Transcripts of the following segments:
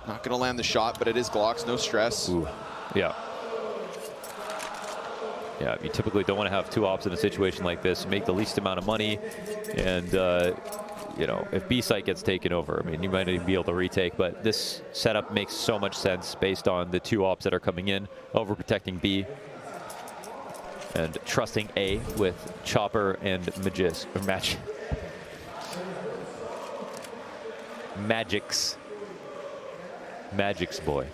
Not going to land the shot, but it is Glocks, no stress. Ooh. Yeah. Yeah, you typically don't want to have two ops in a situation like this. Make the least amount of money, and you know, if B site gets taken over, I mean, you might even be able to retake. But this setup makes so much sense based on the two ops that are coming in, overprotecting B, and trusting A with Chopper and Magic's boy.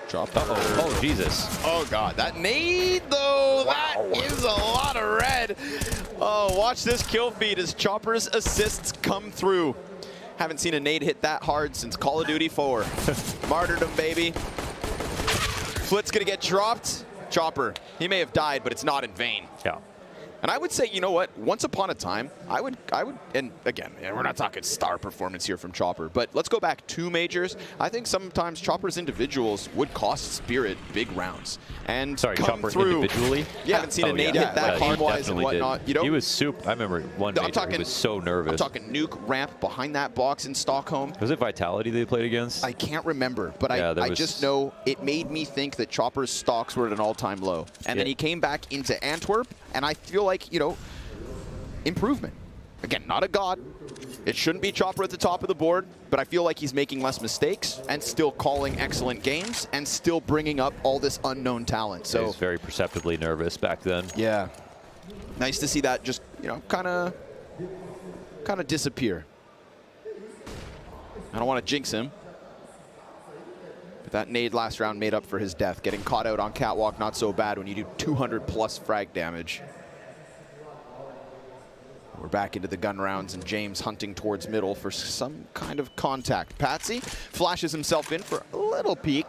Drop. Oh, Jesus. Oh, God. That nade, though, that is a lot of red. Oh, watch this kill feed as Chopper's assists come through. Haven't seen a nade hit that hard since Call of Duty 4. Martyrdom, baby. Flit's going to get dropped. Chopper, he may have died, but it's not in vain. Yeah. And I would say, you know what? Once upon a time, I would, and again, we're not talking star performance here from Chopper, but let's go back 2 majors. I think sometimes Chopper's individuals would cost Spirit big rounds. And sorry, come Chopper through. Individually? Yeah, haven't seen a nade hit that hard-wise and whatnot. You know, he was soup. I remember one major, he was so nervous. I'm talking nuke ramp behind that box in Stockholm. Was it Vitality they played against? I can't remember, but I just know it made me think that Chopper's stocks were at an all-time low. And then he came back into Antwerp, and I feel like, you know, improvement. Again, not a god. It shouldn't be Chopper at the top of the board, but I feel like he's making less mistakes and still calling excellent games and still bringing up all this unknown talent. So he's very perceptibly nervous back then. Yeah. Nice to see that just, you know, kind of disappear. I don't want to jinx him. But that nade last round made up for his death. Getting caught out on catwalk, not so bad when you do 200+ frag damage. We're back into the gun rounds, and James hunting towards middle for some kind of contact. Patsy flashes himself in for a little peek,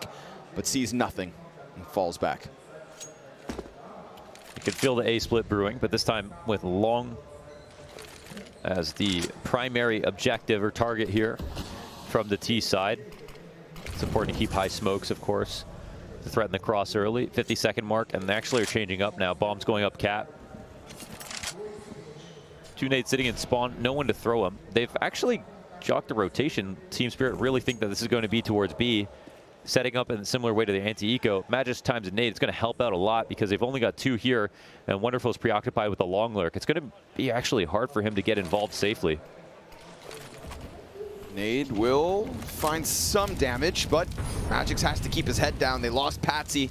but sees nothing and falls back. You can feel the A split brewing, but this time with Long as the primary objective or target here from the T side. It's important to keep high smokes, of course, to threaten the cross early. 50-second mark, and they actually are changing up now. Bombs going up cap. 2 nades sitting in spawn, no one to throw them. They've actually jocked the rotation. Team Spirit really think that this is going to be towards B, setting up in a similar way to the anti-eco. Magic's times a nade, it's going to help out a lot because they've only got 2 here, and Wonderful's preoccupied with the long lurk. It's going to be actually hard for him to get involved safely. Nade will find some damage, but Magic's has to keep his head down. They lost Patsy.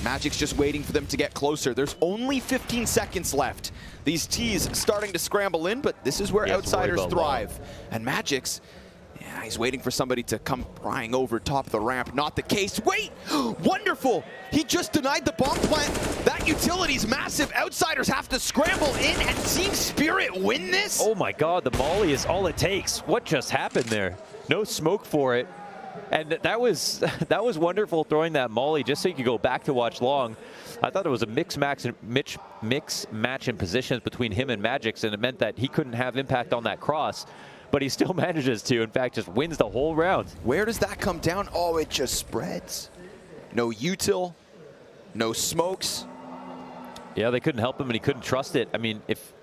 Magic's just waiting for them to get closer. There's only 15 seconds left. These T's starting to scramble in, but this is where outsiders thrive. And Magic's, yeah, he's waiting for somebody to come prying over top of the ramp. Not the case. Wait! Wonderful! He just denied the bomb plant. That utility's massive. Outsiders have to scramble in, and Team Spirit win this? Oh my God, the molly is all it takes. What just happened there? No smoke for it. And that was wonderful, throwing that molly just so you could go back to watch Long. I thought it was a mix match in positions between him and Magic's, and it meant that he couldn't have impact on that cross, but he still manages to, in fact, just wins the whole round. Where does that come down? Oh, it just spreads. No util, no smokes. Yeah, they couldn't help him, and he couldn't trust it. I mean, if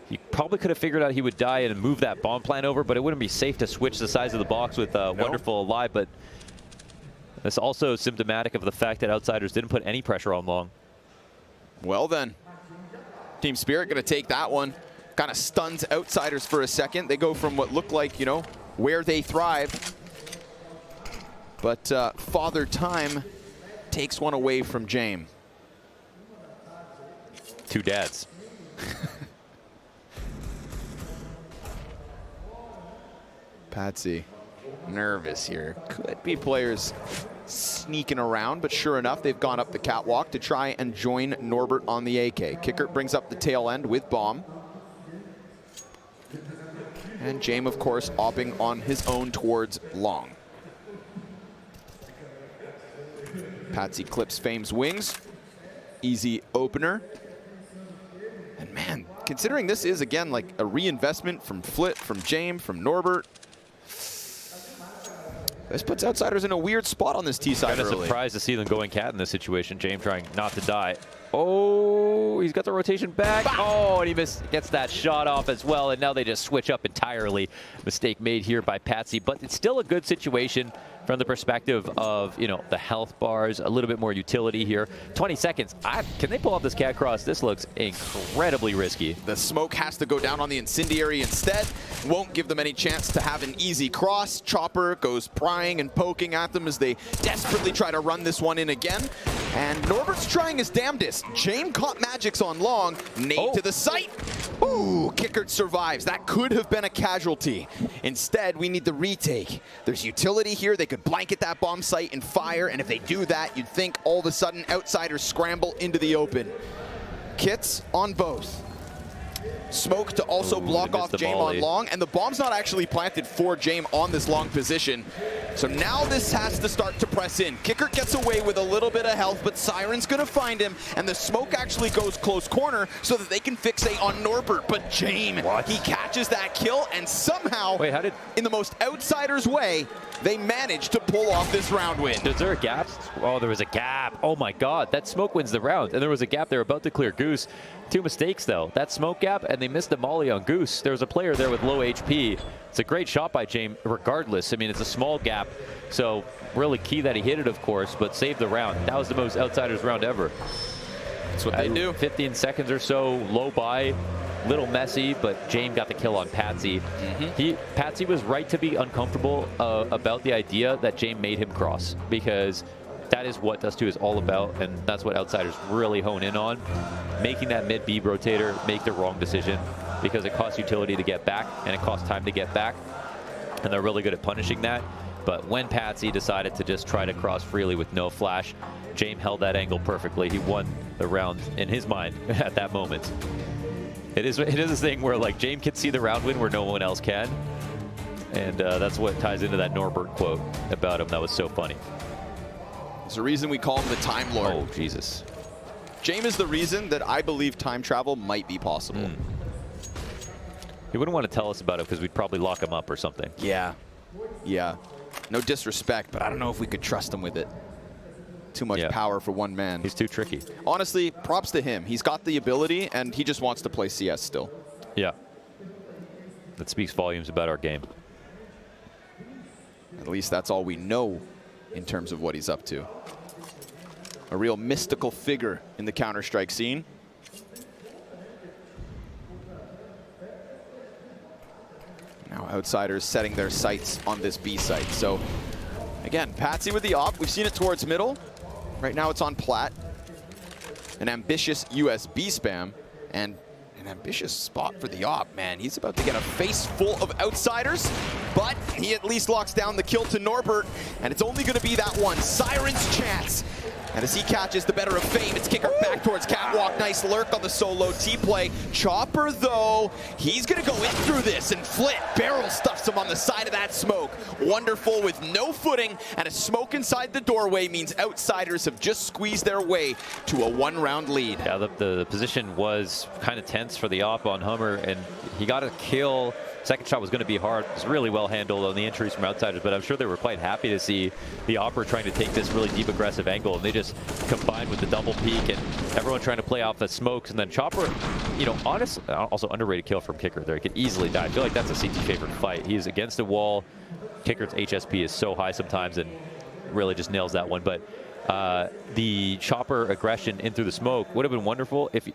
he probably could have figured out he would die and move that bomb plant over, but it wouldn't be safe to switch the size of the box with Wonderful alive. But it's also symptomatic of the fact that outsiders didn't put any pressure on Long. Well then, Team Spirit going to take that one. Kind of stuns outsiders for a second. They go from what looked like, you know, where they thrive. But Father Time takes one away from James. 2 dads. Patsy, nervous here. Could be players sneaking around, but sure enough, they've gone up the catwalk to try and join Norbert on the AK. Kicker brings up the tail end with bomb. And James, of course, opping on his own towards Long. Patsy clips Fame's wings. Easy opener. And man, considering this is, again, like a reinvestment from Flit, from James, from Norbert, this puts outsiders in a weird spot on this T side early. Kind of surprised to see them going cat in this situation. James trying not to die. Oh, Oh, he's got the rotation back. Oh, and he gets that shot off as well, and now they just switch up entirely. Mistake made here by Patsy, but it's still a good situation from the perspective of, you know, the health bars, a little bit more utility here. 20 seconds. Can they pull off this cat cross? This looks incredibly risky. The smoke has to go down on the incendiary instead. Won't give them any chance to have an easy cross. Chopper goes prying and poking at them as they desperately try to run this one in again. And Norbert's trying his damnedest. Jame caught Magix on long. Nade to the site. Ooh, Kickert survives. That could have been a casualty. Instead, we need the retake. There's utility here. They could blanket that bomb site and fire, and if they do that, you'd think all of a sudden Outsiders scramble into the open. Kits on both. Smoke to also block off Jame on long, and the bomb's not actually planted for Jame on this long position. So now this has to start to press in. Kickert gets away with a little bit of health, but Siren's gonna find him, and the smoke actually goes close corner so that they can fixate on Norbert. But Jame, he catches that kill, and somehow, in the most Outsiders way, they managed to pull off this round win. Is there a gap? Oh, there was a gap. Oh my God, that smoke wins the round. And there was a gap. They were about to clear Goose. 2 mistakes though. That smoke gap, and they missed the molly on Goose. There was a player there with low HP. It's a great shot by Jame regardless. I mean, it's a small gap, so really key that he hit it, of course, but saved the round. That was the most Outsiders round ever. That's what they do. 15 seconds or so, low by. Little messy, but Jame got the kill on Patsy. Patsy was right to be uncomfortable about the idea that Jame made him cross, because that is what Dust 2 is all about, and that's what Outsiders really hone in on. Making that mid-B rotator make the wrong decision, because it costs utility to get back, and it costs time to get back, and they're really good at punishing that. But when Patsy decided to just try to cross freely with no flash, Jame held that angle perfectly. He won the round in his mind at that moment. It is this thing where, like, Jame can see the round win where no one else can. And that's what ties into that Norbert quote about him that was so funny. There's a reason we call him the Time Lord. Oh, Jesus. Jame is the reason that I believe time travel might be possible. He wouldn't want to tell us about it because we'd probably lock him up or something. Yeah. Yeah. No disrespect, but I don't know if we could trust him with it. Too much power for one man. He's too tricky. Honestly, props to him. He's got the ability, and he just wants to play CS still. Yeah. That speaks volumes about our game. At least that's all we know in terms of what he's up to. A real mystical figure in the Counter-Strike scene. Now Outsiders setting their sights on this B site. So again, Patsy with the op. We've seen it towards middle. Right now it's on plat. An ambitious USB spam, and an ambitious spot for the op, man. He's about to get a face full of Outsiders, but he at least locks down the kill to Norbert, and it's only gonna be that one. Siren's chance. And as he catches the better of fame, it's Kicker back towards Catwalk. Nice lurk on the solo T-play. Chopper, though, he's going to go in through this, and Flit barrel stuffs him on the side of that smoke. Wonderful with no footing, and a smoke inside the doorway means Outsiders have just squeezed their way to a one-round lead. Yeah, the position was kind of tense for the op on Hummer, and he got a kill. Second shot was going to be hard. It was really well handled on the entries from Outsiders, but I'm sure they were quite happy to see the Opera trying to take this really deep aggressive angle, and they just combined with the double peek and everyone trying to play off the smokes. And then Chopper, you know, honestly, also underrated kill from Kicker there. He could easily die. I feel like that's a CT favorite fight. He is against the wall. Kicker's HSP is so high sometimes and really just nails that one. But the Chopper aggression in through the smoke would have been wonderful if he,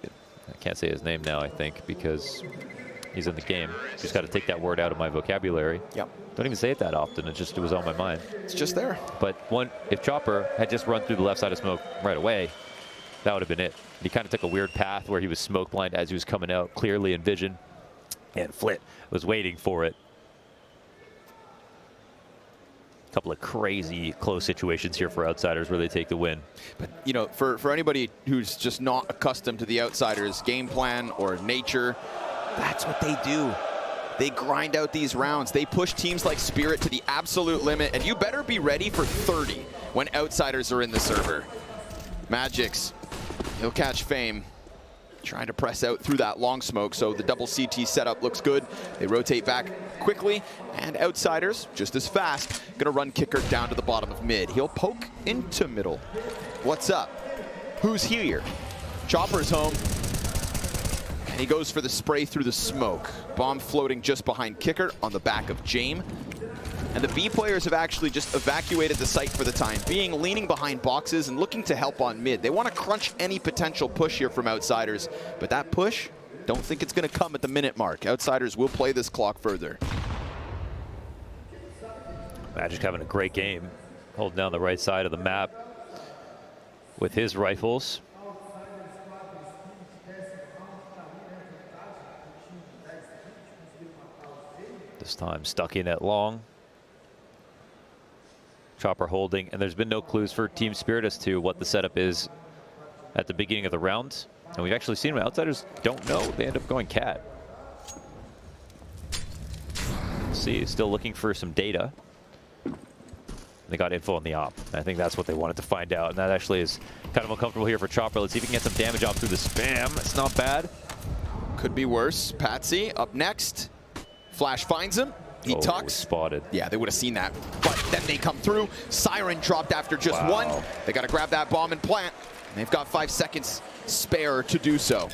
I can't say his name now, I think, because he's in the game. Just got to take that word out of my vocabulary. Yep. Don't even say it that often. It was on my mind. It's just there. But if Chopper had just run through the left side of smoke right away, that would have been it. He kind of took a weird path where he was smoke blind as he was coming out, clearly in vision. And Flit was waiting for it. A couple of crazy close situations here for Outsiders where they take the win. But, you know, for anybody who's just not accustomed to the Outsiders' game plan or nature, that's what they do. They grind out these rounds. They push teams like Spirit to the absolute limit, and you better be ready for 30 when Outsiders are in the server. Magix, he'll catch Fame. Trying to press out through that long smoke, so the double CT setup looks good. They rotate back quickly, and Outsiders, just as fast, gonna run Kicker down to the bottom of mid. He'll poke into middle. What's up? Who's here? Chopper's home. And he goes for the spray through the smoke. Bomb floating just behind Kicker on the back of Jame. And the B players have actually just evacuated the site for the time being, leaning behind boxes and looking to help on mid. They want to crunch any potential push here from Outsiders, but that push, don't think it's going to come at the minute mark. Outsiders will play this clock further. Magic having a great game, holding down the right side of the map with his rifles. This time stuck in at long. Chopper holding, and there's been no clues for Team Spirit as to what the setup is at the beginning of the round. And we've actually seen when Outsiders don't know, they end up going cat. See, still looking for some data. They got info on the op. I think that's what they wanted to find out, and that actually is kind of uncomfortable here for Chopper. Let's see if he can get some damage off through the spam. It's not bad. Could be worse. Patsy up next. Flash finds him. He tucks. Spotted. Yeah, they would have seen that. But then they come through. Siren dropped after just one. They got to grab that bomb and plant. And they've got 5 seconds spare to do so.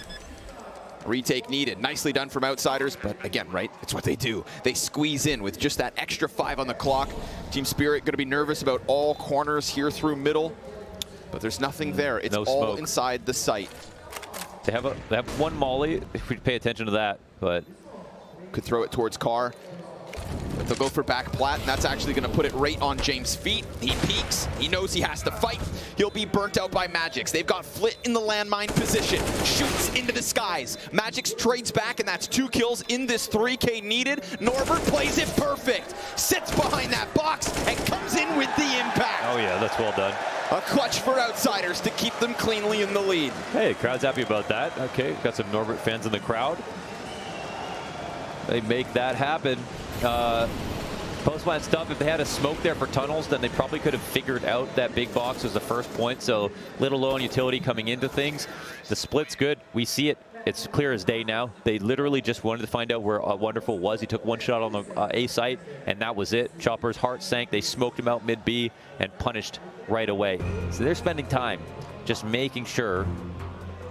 Retake needed. Nicely done from Outsiders, but again, right, it's what they do. They squeeze in with just that extra 5 on the clock. Team Spirit going to be nervous about all corners here through middle, but there's nothing there. It's no all smoke inside the site. They have one molly, if we pay attention to that, but could throw it towards Carr. But they'll go for back plat, and that's actually going to put it right on James' feet. He peeks. He knows he has to fight. He'll be burnt out by Magix. They've got Flit in the landmine position. Shoots into the skies. Magix trades back, and that's 2 kills in this 3K needed. Norbert plays it perfect. Sits behind that box and comes in with the impact. Oh yeah, that's well done. A clutch for Outsiders to keep them cleanly in the lead. Hey, crowd's happy about that. Okay, got some Norbert fans in the crowd. They make that happen. Post-plant stuff, if they had a smoke there for tunnels, then they probably could have figured out that big box was the first point, so little low on utility coming into things. The split's good. We see it. It's clear as day now. They literally just wanted to find out where Wonderful was. He took 1 shot on the A site, and that was it. Chopper's heart sank. They smoked him out mid-B and punished right away. So they're spending time just making sure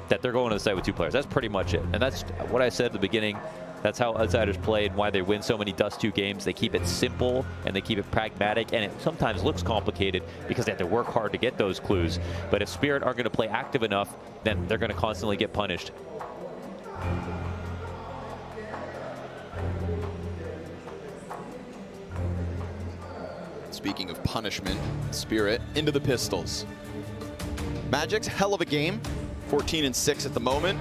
that they're going to the site with 2 players. That's pretty much it. And that's what I said at the beginning. That's how Outsiders play and why they win so many Dust 2 games. They keep it simple and they keep it pragmatic, and it sometimes looks complicated because they have to work hard to get those clues. But if Spirit aren't going to play active enough, then they're going to constantly get punished. Speaking of punishment, Spirit into the pistols. Magic's hell of a game. 14-6 at the moment.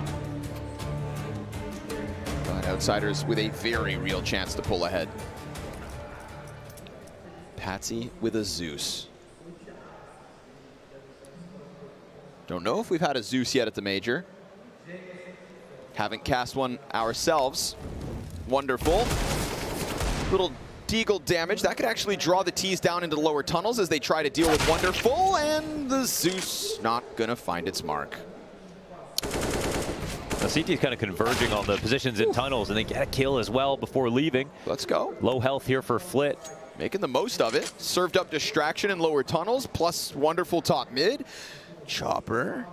Outsiders with a very real chance to pull ahead. Patsy with a Zeus. Don't know if we've had a Zeus yet at the major. Haven't cast one ourselves. Wonderful. Little Deagle damage. That could actually draw the T's down into the lower tunnels as they try to deal with Wonderful, and the Zeus not gonna find its mark. The CT is kind of converging on the positions in tunnels, and they get a kill as well before leaving. Let's go. Low health here for Flit. Making the most of it. Served up distraction in lower tunnels, plus Wonderful top mid. Chopper.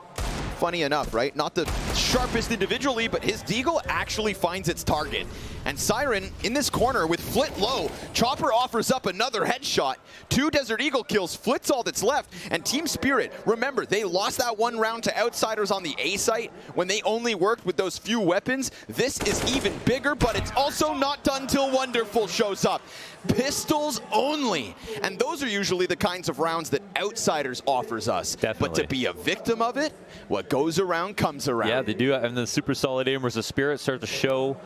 Funny enough, right? Not the sharpest individually, but his Deagle actually finds its target. And Siren in this corner with Flit low. Chopper offers up another headshot. 2 Desert Eagle kills. Flit's all that's left. And Team Spirit, remember, they lost that 1 round to Outsiders on the A site when they only worked with those few weapons. This is even bigger, but it's also not done till Wonderful shows up. Pistols only. And those are usually the kinds of rounds that Outsiders offers us. Definitely. But to be a victim of it, what goes around comes around. Yeah, they do. And the super solid aimers of Spirit start to show.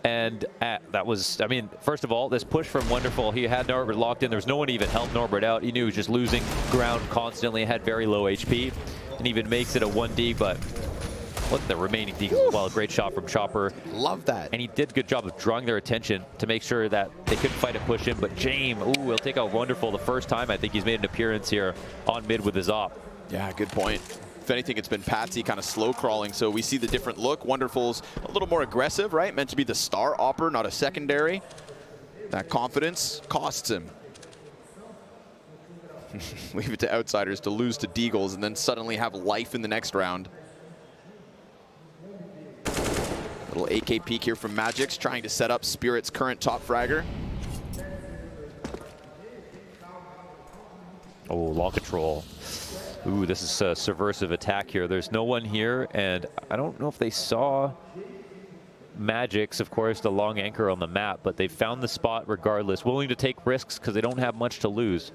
And that was, I mean, first of all, this push from Wonderful, he had Norbert locked in. There was no one to even help Norbert out. He knew he was just losing ground constantly, had very low HP, and even makes it a 1D, but look, the remaining D as well. Great shot from Chopper. Love that. And he did a good job of drawing their attention to make sure that they couldn't fight a push him, but Jame, ooh, he'll take out Wonderful the first time. I think he's made an appearance here on mid with his op. Yeah, good point. If anything, it's been Patsy kind of slow crawling, so we see the different look. Wonderful's a little more aggressive, right? Meant to be the star opper, not a secondary. That confidence costs him. Leave it to Outsiders to lose to Deagles and then suddenly have life in the next round. Little AK peek here from Magix, trying to set up Spirit's current top fragger. Oh, law control. Ooh, this is a subversive attack here. There's no one here, and I don't know if they saw Magix, of course, the long anchor on the map, but they found the spot regardless, willing to take risks because they don't have much to lose.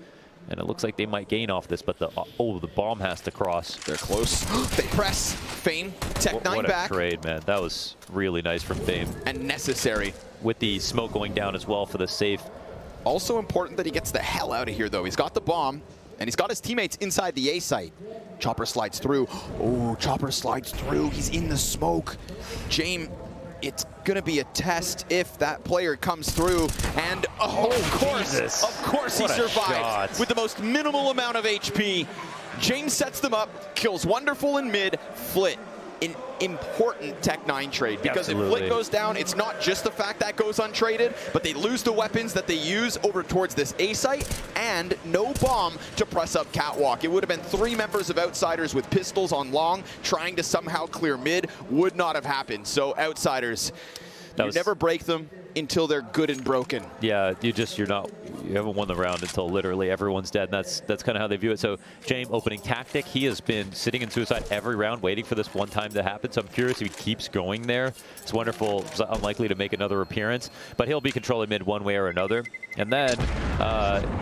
And it looks like they might gain off this, but the bomb has to cross. They're close. They press. Fame, Tech 9 back. What a trade, man. That was really nice from Fame. And necessary. With the smoke going down as well for the safe. Also important that he gets the hell out of here, though. He's got the bomb, and he's got his teammates inside the A site. Chopper slides through. Oh, Chopper slides through. He's in the smoke. James, it's going to be a test if that player comes through. And, of course he survives with the most minimal amount of HP. James sets them up, kills Wonderful in mid, Flit. An important Tech 9 trade, because if Flit goes down, it's not just the fact that goes untraded, but they lose the weapons that they use over towards this A site, and no bomb to press up Catwalk. It would have been 3 members of Outsiders with pistols on long, trying to somehow clear mid. Would not have happened. So Outsiders, you never break them until they're good and broken. Yeah, you haven't won the round until literally everyone's dead, and that's kind of how they view it. So James opening tactic, he has been sitting in suicide every round waiting for this one time to happen, so I'm curious if he keeps going there. It's Wonderful, it's unlikely to make another appearance, but he'll be controlling mid one way or another. And then,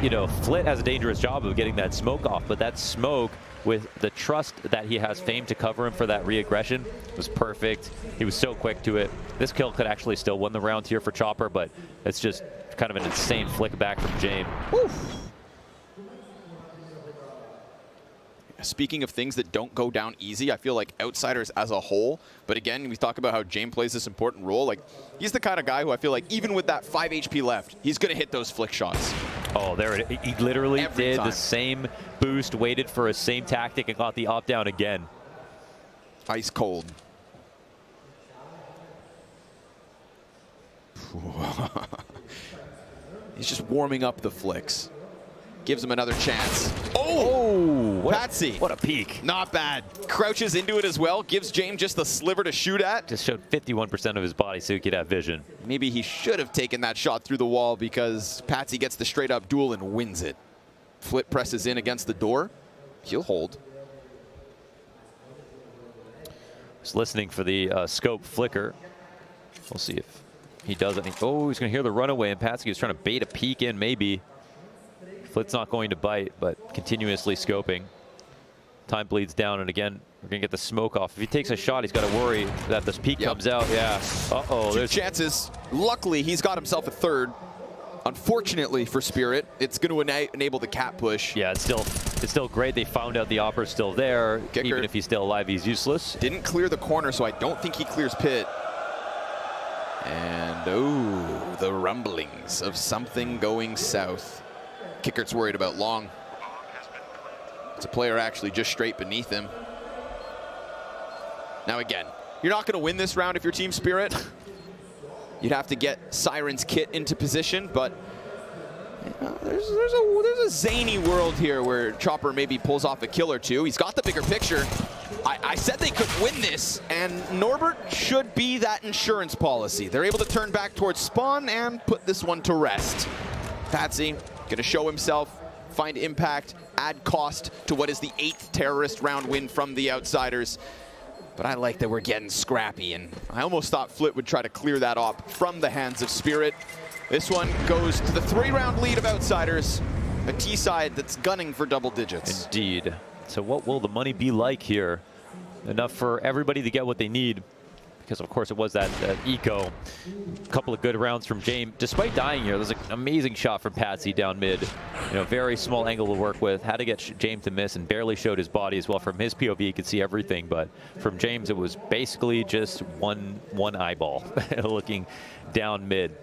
you know, Flit has a dangerous job of getting that smoke off, but that smoke, with the trust that he has Fame to cover him for that re-aggression, was perfect. He was so quick to it. This kill could actually still win the round here for Chopper, but it's just kind of an insane flick back from James. Speaking of things that don't go down easy, I feel like Outsiders as a whole, but again, we talk about how James plays this important role. Like, he's the kind of guy who I feel like even with that 5 HP left, he's going to hit those flick shots. Oh, he literally did the same boost, waited for a same tactic, and got the op down again. Ice cold. He's just warming up the flicks. Gives him another chance. Oh, Patsy. What a peek. Not bad. Crouches into it as well. Gives James just the sliver to shoot at. Just showed 51% of his body so he could have vision. Maybe he should have taken that shot through the wall, because Patsy gets the straight up duel and wins it. Flit presses in against the door. He'll hold. Just listening for the scope flicker. We'll see if he does anything. Oh, he's going to hear the runaway, and Patsy was trying to bait a peek in maybe. Flit's not going to bite, but continuously scoping. Time bleeds down, and again, we're going to get the smoke off. If he takes a shot, he's got to worry that this peek comes out. Yeah. Uh-oh. There's chances. Luckily, he's got himself a third. Unfortunately for Spirit, it's going to enable the cat push. Yeah, it's still great. They found out the opper's still there. Kicker. Even if he's still alive, he's useless. Didn't clear the corner, so I don't think he clears pit. And, oh, the rumblings of something going south. Kickert's worried about long. It's a player actually just straight beneath him. Now again, you're not going to win this round if you're Team Spirit. You'd have to get Siren's kit into position, but you know, there's a zany world here where Chopper maybe pulls off a kill or two. He's got the bigger picture. I said they could win this, and Norbert should be that insurance policy. They're able to turn back towards spawn and put this one to rest. Patsy going to show himself, find impact, add cost to what is the 8th terrorist round win from the Outsiders. But I like that we're getting scrappy, and I almost thought Flit would try to clear that op from the hands of Spirit. This one goes to the 3-round lead of Outsiders, a T side that's gunning for double digits. Indeed. So what will the money be like here? Enough for everybody to get what they need, because of course it was that eco. A couple of good rounds from James. Despite dying here, there's an amazing shot from Patsy down mid. You know, very small angle to work with. Had to get James to miss, and barely showed his body as well. From his POV, he could see everything, but from James, it was basically just one eyeball looking down mid.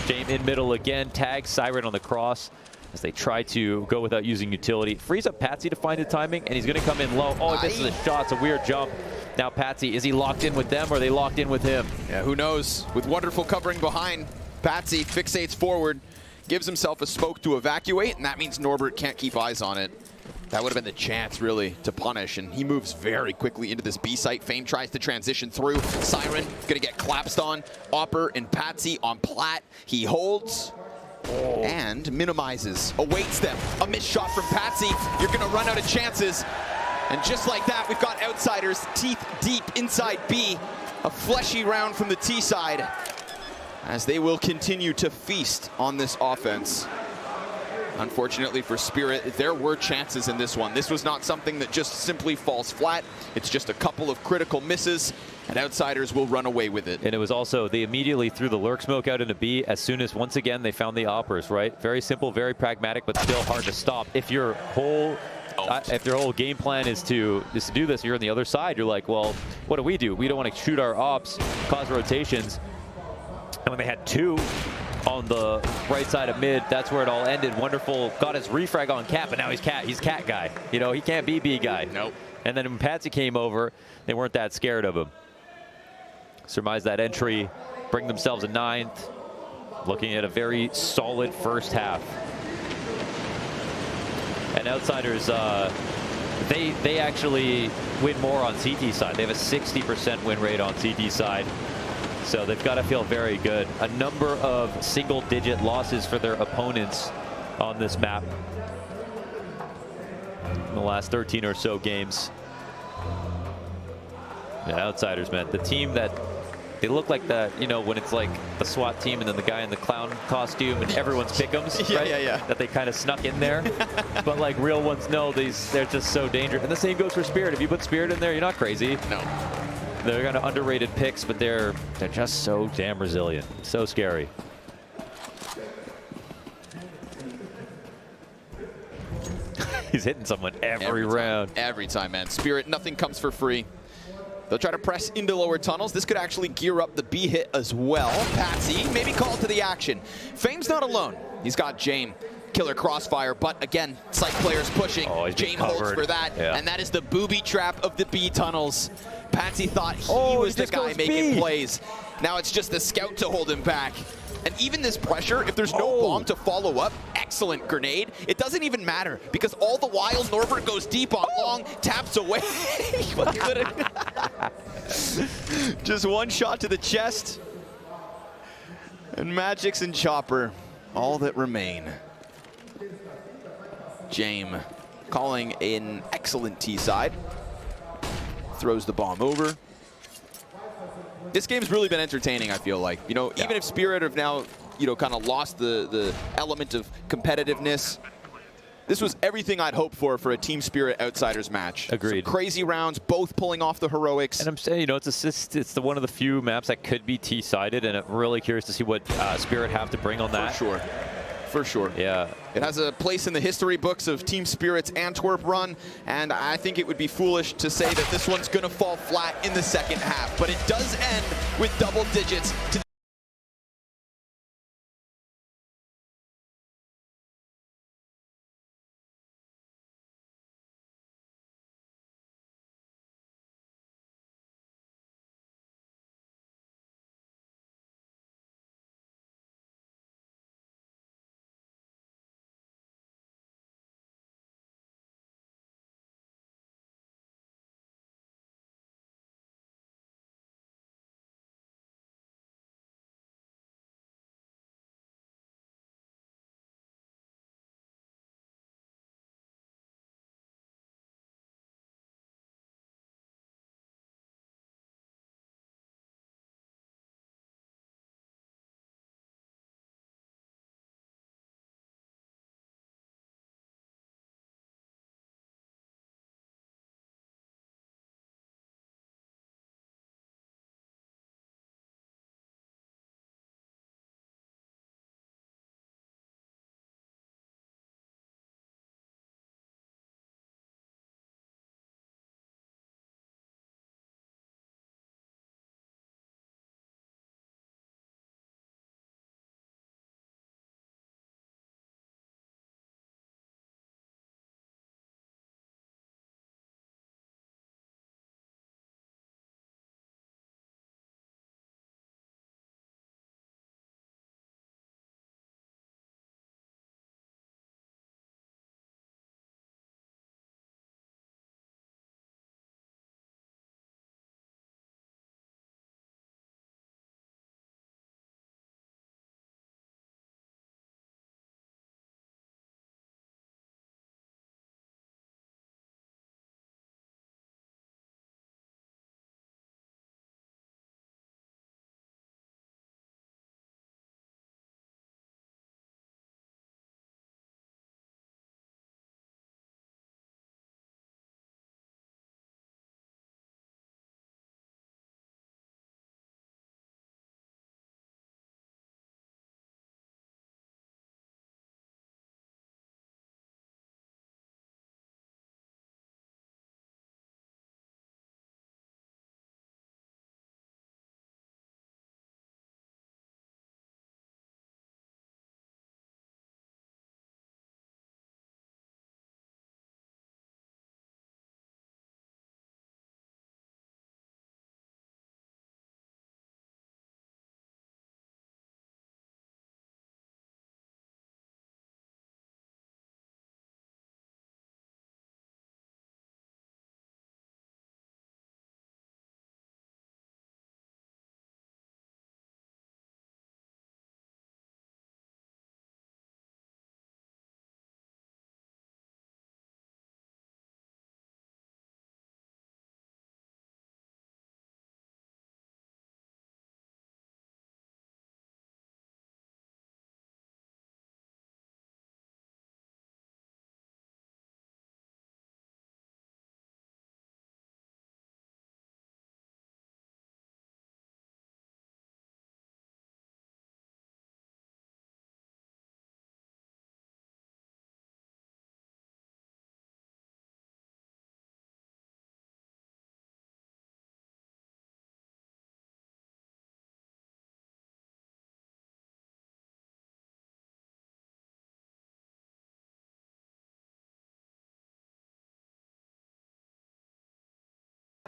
James in middle again, tags Siren on the cross as they try to go without using utility. Frees up Patsy to find the timing, and he's going to come in low. Oh, he misses the shot. It's a weird jump. Now Patsy, is he locked in with them, or are they locked in with him? Yeah, who knows? With Wonderful covering behind, Patsy fixates forward, gives himself a smoke to evacuate, and that means Norbert can't keep eyes on it. That would have been the chance, really, to punish, and he moves very quickly into this B site. Fame tries to transition through. Siren gonna get collapsed on. Opper and Patsy on Plat. He holds and minimizes, awaits them. A missed shot from Patsy. You're gonna run out of chances. And just like that, we've got Outsiders teeth deep inside B. A fleshy round from the T side as they will continue to feast on this offense. Unfortunately for Spirit, there were chances in this one. This was not something that just simply falls flat. It's just a couple of critical misses, and Outsiders will run away with it. And it was also, they immediately threw the lurk smoke out into B as soon as, once again, they found the oppers, right? Very simple, very pragmatic, but still hard to stop. If your whole game plan is to do this, you're on the other side, you're like, well, what do? We don't want to shoot our ops, cause rotations. And when they had two on the right side of mid, that's where it all ended. Wonderful, got his refrag on Cat, but now he's Cat guy. You know, he can't be B guy. Nope. And then when Patsy came over, they weren't that scared of him. Surmise that entry, bring themselves a 9th. Looking at a very solid first half. And Outsiders, they actually win more on CT side. They have a 60% win rate on CT side. So they've got to feel very good. A number of single-digit losses for their opponents on this map in the last 13 or so games. Yeah, Outsiders, man. The team that they look like the, you know, when it's like the SWAT team and then the guy in the clown costume and everyone's pick'ems, right? Yeah. That they kind of snuck in there. But like real ones know they're just so dangerous. And the same goes for Spirit. If you put Spirit in there, you're not crazy. No. They're kind of underrated picks, but they're just so damn resilient. So scary. He's hitting someone every round. Every time, man. Spirit, nothing comes for free. They'll try to press into lower tunnels. This could actually gear up the B hit as well. Patsy maybe called to the action. Fame's not alone. He's got Jame. Killer crossfire, but again, site players pushing. Jame holds for that, and that is the booby trap of the B tunnels. Patsy thought he was the guy making plays. Now it's just the scout to hold him back. And even this pressure, if there's no bomb to follow up, excellent grenade. It doesn't even matter because all the while Norbert goes deep on long, taps away. Just one shot to the chest. And Magix and Chopper, all that remain. Jame calling an excellent T side. Throws the bomb over. This game's really been entertaining, I feel like. You know, even if Spirit have now, you know, kind of lost the element of competitiveness, this was everything I'd hoped for a Team Spirit Outsiders match. Agreed. Some crazy rounds, both pulling off the heroics. And I'm saying, you know, it's one of the few maps that could be T-sided, and I'm really curious to see what Spirit have to bring on that. For sure. Yeah. It has a place in the history books of Team Spirit's Antwerp run, and I think it would be foolish to say that this one's going to fall flat in the second half. But it does end with double digits to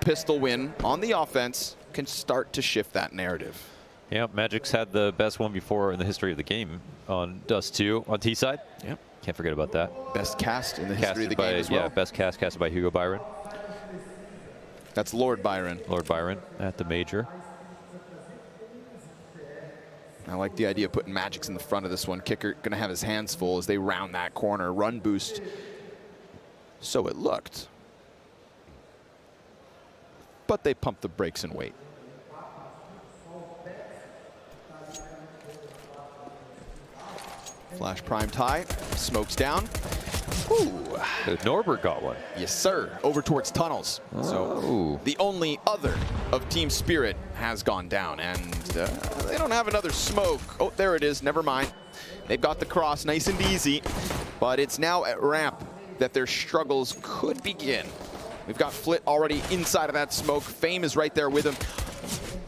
pistol win on the offense can start to shift that narrative. Yeah, Magic's had the best one before in the history of the game on Dust 2 on T side. Yep. Can't forget about that. Best cast in the history of the game as well. Yeah, best casted by Hugo Byron. That's Lord Byron. Lord Byron at the major. I like the idea of putting Magic's in the front of this one. Kicker going to have his hands full as they round that corner. Run boost. So it looked. But they pumped the brakes and wait. Flash prime tie. Smokes down. Ooh. Norbert got one. Yes, sir. Over towards tunnels. Oh. So the only other of Team Spirit has gone down, and they don't have another smoke. Oh, there it is. Never mind. They've got the cross nice and easy, but it's now at ramp that their struggles could begin. We've got Flit already inside of that smoke. Fame is right there with him.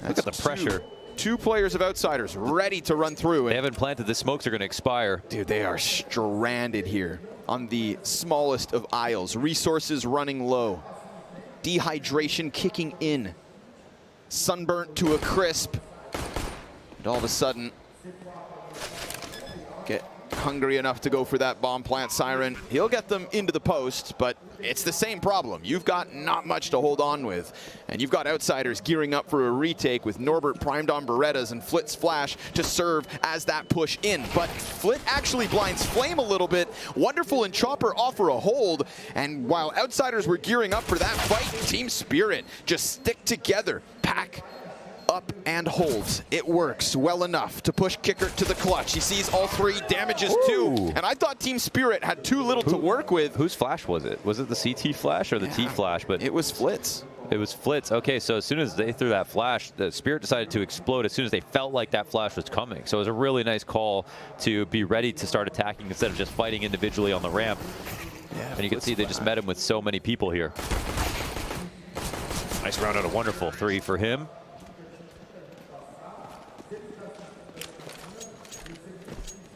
Look at the pressure. Two players of Outsiders ready to run through. They haven't planted. The smokes are going to expire. Dude, they are stranded here on the smallest of aisles. Resources running low. Dehydration kicking in. Sunburnt to a crisp. And all of a sudden, get hungry enough to go for that bomb plant siren. He'll get them into the post, but it's the same problem. You've got not much to hold on with. And you've got Outsiders gearing up for a retake with Norbert primed on Berettas and Flit's flash to serve as that push in. But Flit actually blinds Flame a little bit. Wonderful and Chopper offer a hold. And while Outsiders were gearing up for that fight, Team Spirit just stick together. Pack up and holds. It works well enough to push Kicker to the clutch. He sees all three, damages two. And I thought Team Spirit had too little to work with. Whose flash was it? Was it the CT flash or the T flash? But it was Flit's. It was Flit's. Okay, so as soon as they threw that flash, the Spirit decided to explode as soon as they felt like that flash was coming. So it was a really nice call to be ready to start attacking instead of just fighting individually on the ramp. Yeah, and you can see they just met him with so many people here. Nice round out, a wonderful 3 for him.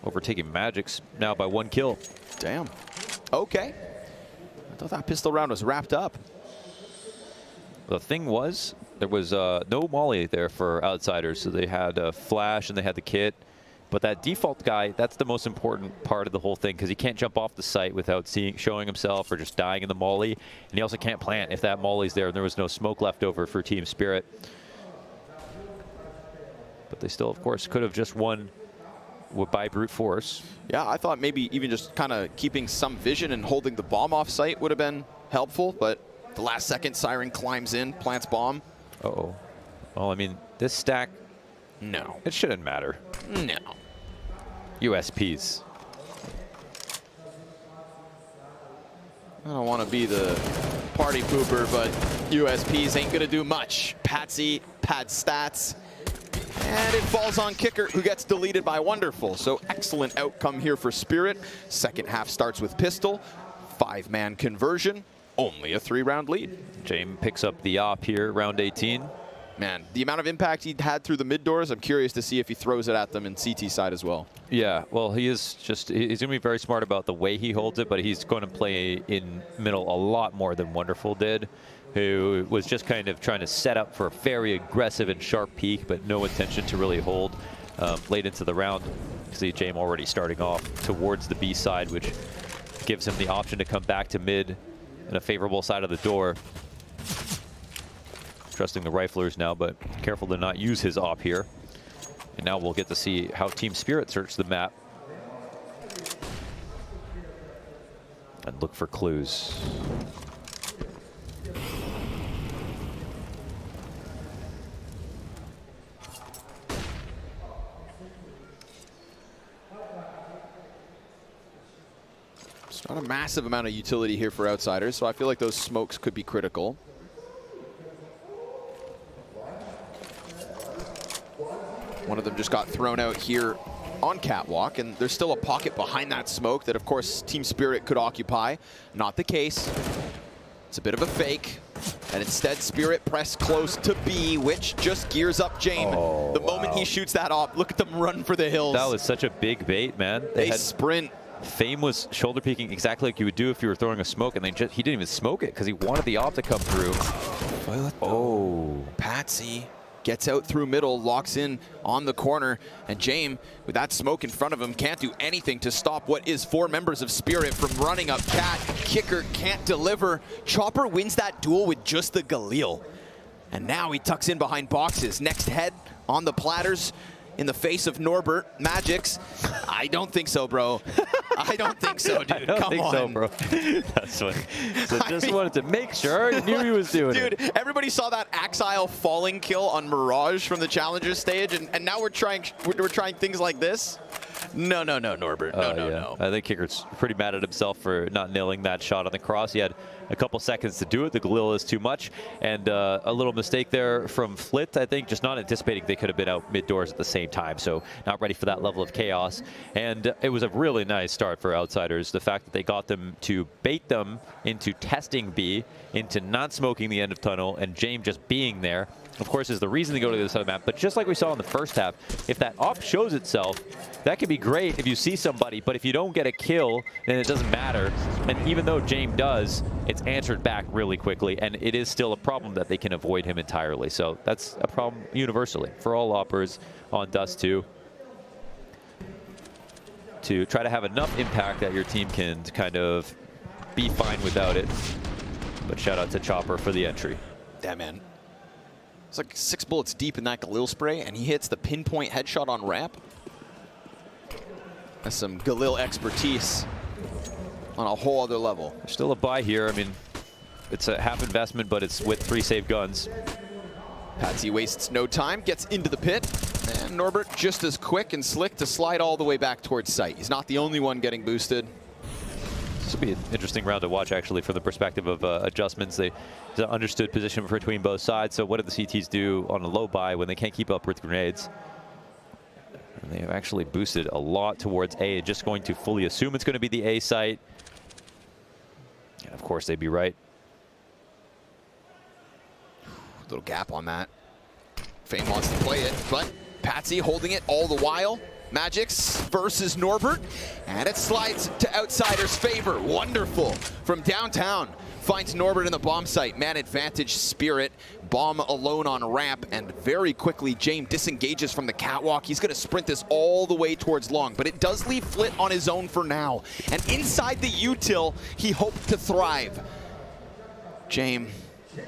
Overtaking Magic's now by 1 kill. Damn. Okay. I thought that pistol round was wrapped up. The thing was, there was no molly there for Outsiders, so they had a flash and they had the kit. But that default guy, that's the most important part of the whole thing, because he can't jump off the site without showing himself or just dying in the molly. And he also can't plant if that molly's there and there was no smoke left over for Team Spirit. But they still, of course, could have just won by brute force. Yeah, I thought maybe even just kind of keeping some vision and holding the bomb off site would have been helpful, but the last second, Siren climbs in, plants bomb. Uh-oh. Well, I mean, this stack, no. It shouldn't matter. No. USPs. I don't want to be the party pooper, but USPs ain't going to do much. Patsy, pad stats. And it falls on Kicker, who gets deleted by Wonderful. So excellent outcome here for Spirit. Second half starts with Pistol. 5-man conversion. Only a 3-round lead. James picks up the op here, round 18. Man, the amount of impact he had through the mid doors, I'm curious to see if he throws it at them in CT side as well. Yeah, well, he's going to be very smart about the way he holds it, but he's going to play in middle a lot more than Wonderful did, who was just kind of trying to set up for a very aggressive and sharp peak, but no intention to really hold late into the round. You see James already starting off towards the B side, which gives him the option to come back to mid in a favorable side of the door. Trusting the riflers now, but careful to not use his op here. And now we'll get to see how Team Spirit search the map and look for clues. It's not a massive amount of utility here for Outsiders, so I feel like those smokes could be critical. One of them just got thrown out here on Catwalk, and there's still a pocket behind that smoke that, of course, Team Spirit could occupy. Not the case. It's a bit of a fake. And instead, Spirit press close to B, which just gears up James. The moment he shoots that op, look at them run for the hills. That was such a big bait, man. They sprint. Fame was shoulder peeking exactly like you would do if you were throwing a smoke, and he didn't even smoke it because he wanted the op to come through. Oh, Patsy gets out through middle, locks in on the corner, and James, with that smoke in front of him, can't do anything to stop what is 4 members of Spirit from running up Cat. Kicker can't deliver. Chopper wins that duel with just the Galil. And now he tucks in behind boxes. Next head on the platters in the face of Norbert. Magix. I don't think so, bro. I don't think so, dude. I don't think so, bro. That's funny. So just wanted to make sure he knew he was doing it. Dude, everybody saw that Axile falling kill on Mirage from the Challenger stage, and now we're trying things like this? No, Norbert. No. I think Kicker's pretty mad at himself for not nailing that shot on the cross. He had a couple seconds to do it. The Galil is too much. And a little mistake there from Flit, I think, just not anticipating they could have been out mid-doors at the same time. So not ready for that level of chaos. And it was a really nice start for Outsiders. The fact that they got them to bait them into testing B, into not smoking the end of tunnel, and James just being there, of course, is the reason to go to the other side of the map. But just like we saw in the first half, if that op shows itself, that could be great if you see somebody. But if you don't get a kill, then it doesn't matter. And even though James does, it's answered back really quickly. And it is still a problem that they can avoid him entirely. So that's a problem universally for all oppers on Dust 2. To try to have enough impact that your team can kind of be fine without it. But shout out to Chopper for the entry. Damn, man. It's like 6 bullets deep in that Galil spray, and he hits the pinpoint headshot on ramp. That's some Galil expertise on a whole other level. There's still a buy here. I mean, it's a half investment, but it's with 3 saved guns. Patsy wastes no time, gets into the pit, and Norbert just as quick and slick to slide all the way back towards site. He's not the only one getting boosted. This will be an interesting round to watch, actually, from the perspective of adjustments. It's an understood position between both sides. So what do the CTs do on a low buy when they can't keep up with grenades? And they have actually boosted a lot towards A, just going to fully assume it's going to be the A site. And of course, they'd be right. Little gap on that. Fame wants to play it, but Patsy holding it all the while. Magix versus Norbert, and it slides to Outsiders' favor. Wonderful from downtown. Finds Norbert in the bomb site. Man advantage Spirit. Bomb alone on ramp, and very quickly James disengages from the catwalk. He's going to sprint this all the way towards long, but it does leave Flit on his own for now. And inside the util, he hoped to thrive. James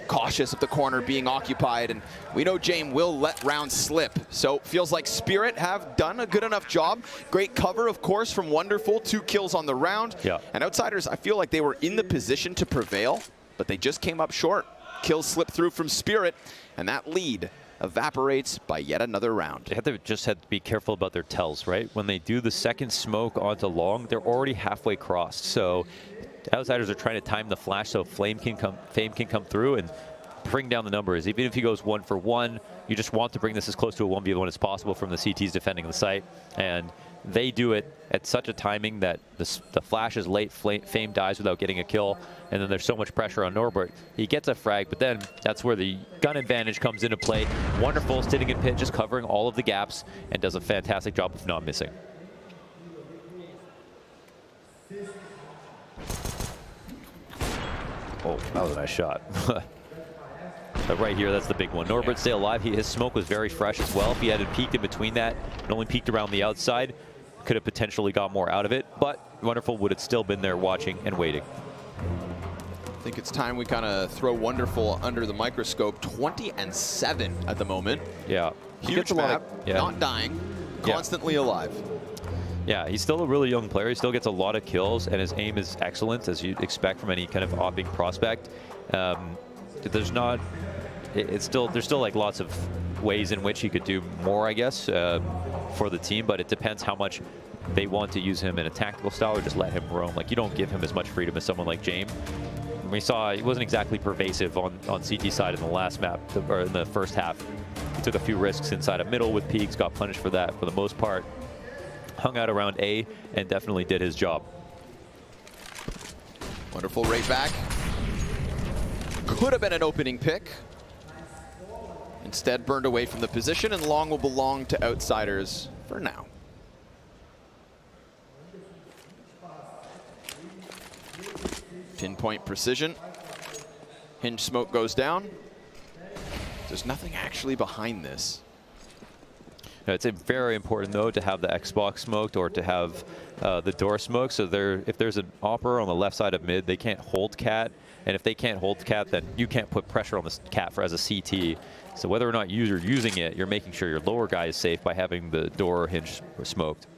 cautious of the corner being occupied, and we know James will let rounds slip. So feels like Spirit have done a good enough job. Great cover, of course, from Wonderful. 2 kills on the round. Yeah. And Outsiders, I feel like they were in the position to prevail, but they just came up short. Kills slip through from Spirit, and that lead evaporates by yet another round. They just had to be careful about their tells, right? When they do the second smoke onto long, they're already halfway crossed. So Outsiders are trying to time the flash so Fame can come through and bring down the numbers. Even if he goes 1 for 1, you just want to bring this as close to a 1v1 as possible from the CTs defending the site. And they do it at such a timing that the flash is late, Fame dies without getting a kill, and then there's so much pressure on Norbert. He gets a frag, but then that's where the gun advantage comes into play. Wonderful sitting in pit, just covering all of the gaps, and does a fantastic job of not missing. Oh, that was a nice shot. But right here, that's the big one. Norbert stay alive. His smoke was very fresh as well. If he hadn't peeked in between that, and only peeked around the outside, could have potentially got more out of it. But Wonderful would have still been there watching and waiting. I think it's time we kind of throw Wonderful under the microscope. 20-7 at the moment. Yeah. He gets a lot of, not dying, constantly alive. Yeah, he's still a really young player. He still gets a lot of kills, and his aim is excellent, as you'd expect from any kind of opping prospect. There's still like lots of ways in which he could do more, I guess, for the team, but it depends how much they want to use him in a tactical style or just let him roam. Like, you don't give him as much freedom as someone like James. We saw he wasn't exactly pervasive on CT side in the last map, or in the first half. He took a few risks inside of middle with peaks, got punished for that for the most part. Hung out around A and definitely did his job. Wonderful right back. Could have been an opening pick. Instead burned away from the position, and long will belong to Outsiders for now. Pinpoint precision. Hinge smoke goes down. There's nothing actually behind this. It's very important, though, to have the Xbox smoked or to have the door smoked. So if there's an operator on the left side of mid, they can't hold cat. And if they can't hold cat, then you can't put pressure on the cat as a CT. So whether or not you're using it, you're making sure your lower guy is safe by having the door hinge smoked.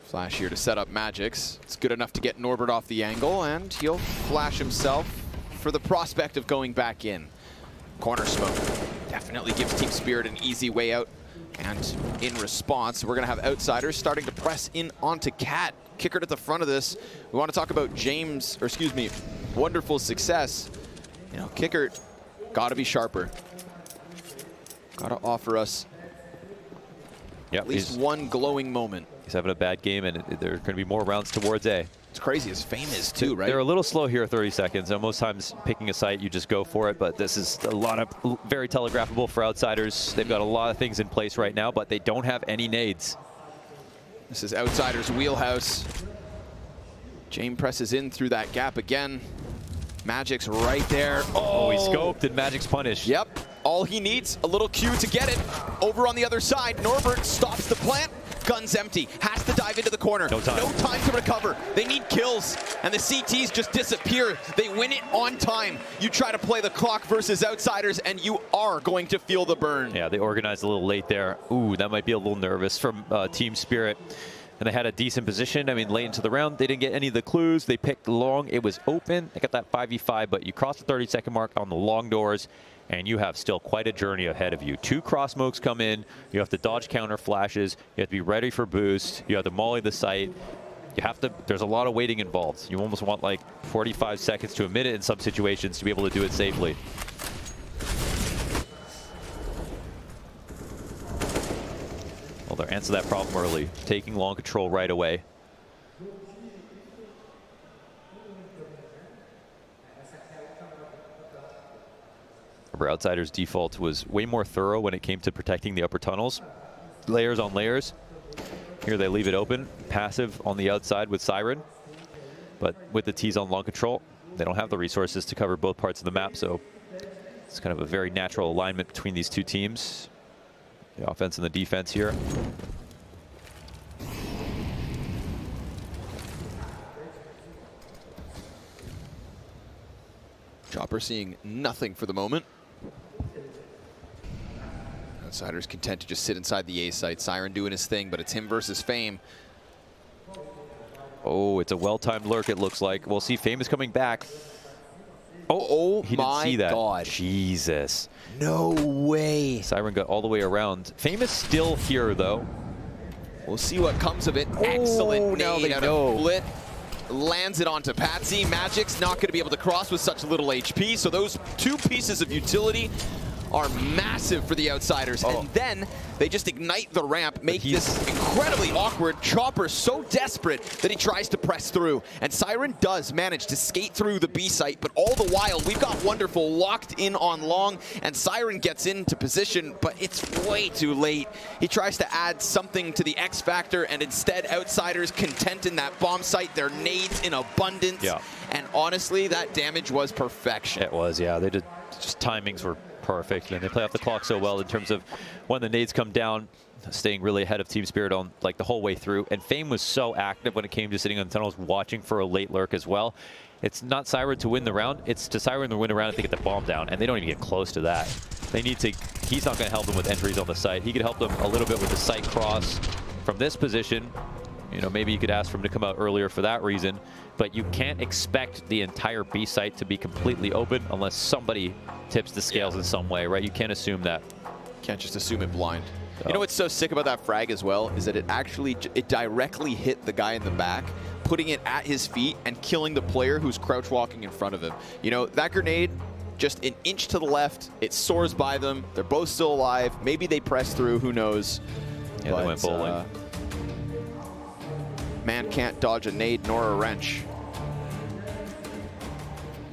Flash here to set up Magix. It's good enough to get Norbert off the angle, and he'll flash himself for the prospect of going back in. Corner smoke definitely gives Team Spirit an easy way out. And in response, we're going to have Outsiders starting to press in onto Cat. Kicker at the front of this. We want to talk about Wonderful success. You know, Kicker got to be sharper. Got to offer us at least one glowing moment. He's having a bad game, and there are going to be more rounds towards A. It's crazy as Fame is too, right? They're a little slow here at 30 seconds. And most times picking a site, you just go for it. But this is a lot of very telegraphable for Outsiders. They've got a lot of things in place right now, but they don't have any nades. This is Outsiders' wheelhouse. James presses in through that gap again. Magic's right there. Oh, he scoped and Magic's punished. Yep. All he needs, a little Q to get it. Over on the other side, Norbert stops the plant. Gun's empty. Has to dive into the corner. No time. No time to recover. They need kills, and the CTs just disappear. They win it on time. You try to play the clock versus Outsiders, and you are going to feel the burn. Yeah, they organized a little late there. Ooh, that might be a little nervous from Team Spirit. And they had a decent position. I mean, late into the round, they didn't get any of the clues. They picked long. It was open. They got that 5v5, but you cross the 30-second mark on the long doors, and you have still quite a journey ahead of you. 2 cross smokes come in. You have to dodge counter flashes. You have to be ready for boost. You have to molly the site. You have to. There's a lot of waiting involved. You almost want like 45 seconds to a minute in some situations to be able to do it safely. Well, they're answering that problem early, taking long control right away. Remember, Outsiders' default was way more thorough when it came to protecting the upper tunnels. Layers on layers. Here they leave it open, passive on the outside with Siren. But with the T's on long control, they don't have the resources to cover both parts of the map, so it's kind of a very natural alignment between these two teams. The offense and the defense here. Chopper seeing nothing for the moment. Outsiders content to just sit inside the A site. Siren doing his thing, but it's him versus Fame. Oh, it's a well-timed lurk, it looks like. We'll see. Fame is coming back. Oh he didn't see that. God. Jesus. No way. Siren got all the way around. Fame is still here, though. We'll see what comes of it. Excellent now nade they out know. of Flit. Lands it onto Patsy. Magic's not going to be able to cross with such little HP, so those 2 pieces of utility are massive for the Outsiders. And then they just ignite the ramp, make this incredibly awkward. Chopper so desperate that he tries to press through. And Siren does manage to skate through the B site, but all the while, we've got Wonderful locked in on long, and Siren gets into position, but it's way too late. He tries to add something to the X factor, and instead, Outsiders content in that bomb site. Their nades in abundance. Yeah. And honestly, that damage was perfection. It was, yeah. They did, just timings were perfect, and they play off the clock so well in terms of when the nades come down, staying really ahead of Team Spirit on like the whole way through. And Fame was so active when it came to sitting on the tunnels, watching for a late lurk as well. It's not Siren to win the round, it's to Siren to win the round if they get the bomb down, and they don't even get close to that. They need to, he's not going to help them with entries on the site. He could help them a little bit with the site cross from this position. You know, maybe you could ask for him to come out earlier for that reason, but you can't expect the entire B site to be completely open unless somebody tips the scales in some way, right? You can't assume that. Can't just assume it blind. You know what's so sick about that frag as well is that it directly hit the guy in the back, putting it at his feet and killing the player who's crouch walking in front of him. You know, that grenade, just an inch to the left, it soars by them. They're both still alive. Maybe they press through, who knows. Yeah, but, they went bowling. Man can't dodge a nade nor a wrench.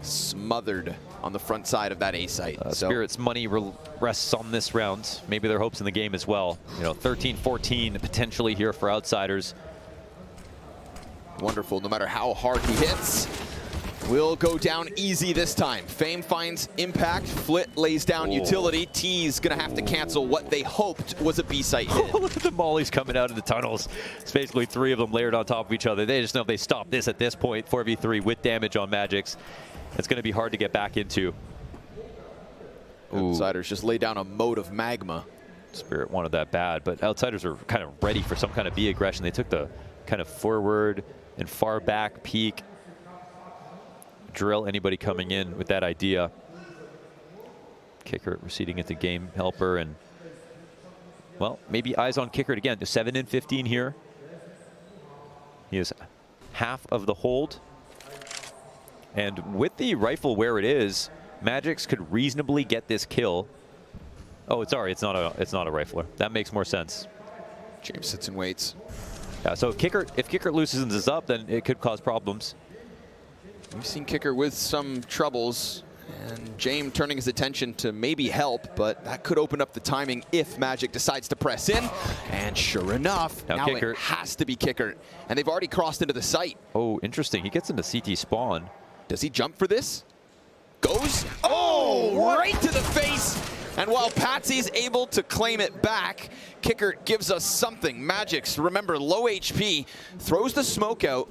Smothered on the front side of that A site. Spirit's money rests on this round. Maybe their hopes in the game as well. You know, 13-14 potentially here for Outsiders. Wonderful, no matter how hard he hits. Will go down easy this time. Fame finds impact. Flit lays down utility. T's gonna have to cancel what they hoped was a B-site hit. Look at the mollies coming out of the tunnels. It's basically 3 of them layered on top of each other. They just know if they stop this at this point, 4v3 with damage on Magix, it's gonna be hard to get back into. Outsiders just lay down a moat of magma. Spirit wanted that bad, but Outsiders are kind of ready for some kind of B aggression. They took the kind of forward and far back peek. Drill anybody coming in with that idea. Kicker receding into game helper, and well, maybe eyes on Kicker again. To 7 and 15 here. He is half of the hold, and with the rifle where it is, Magix could reasonably get this kill. Oh, sorry, it's not a rifler. That makes more sense. James sits and waits. Yeah, so Kicker, if Kicker loosens this up, then it could cause problems. We've seen Kicker with some troubles, and James turning his attention to maybe help, but that could open up the timing if Magic decides to press in. And sure enough, now Kicker, it has to be Kicker, and they've already crossed into the site. Oh, interesting. He gets into CT spawn. Does he jump for this? Goes, oh, right to the face. And while Patsy's able to claim it back, Kicker gives us something. Magix, remember, low HP, throws the smoke out,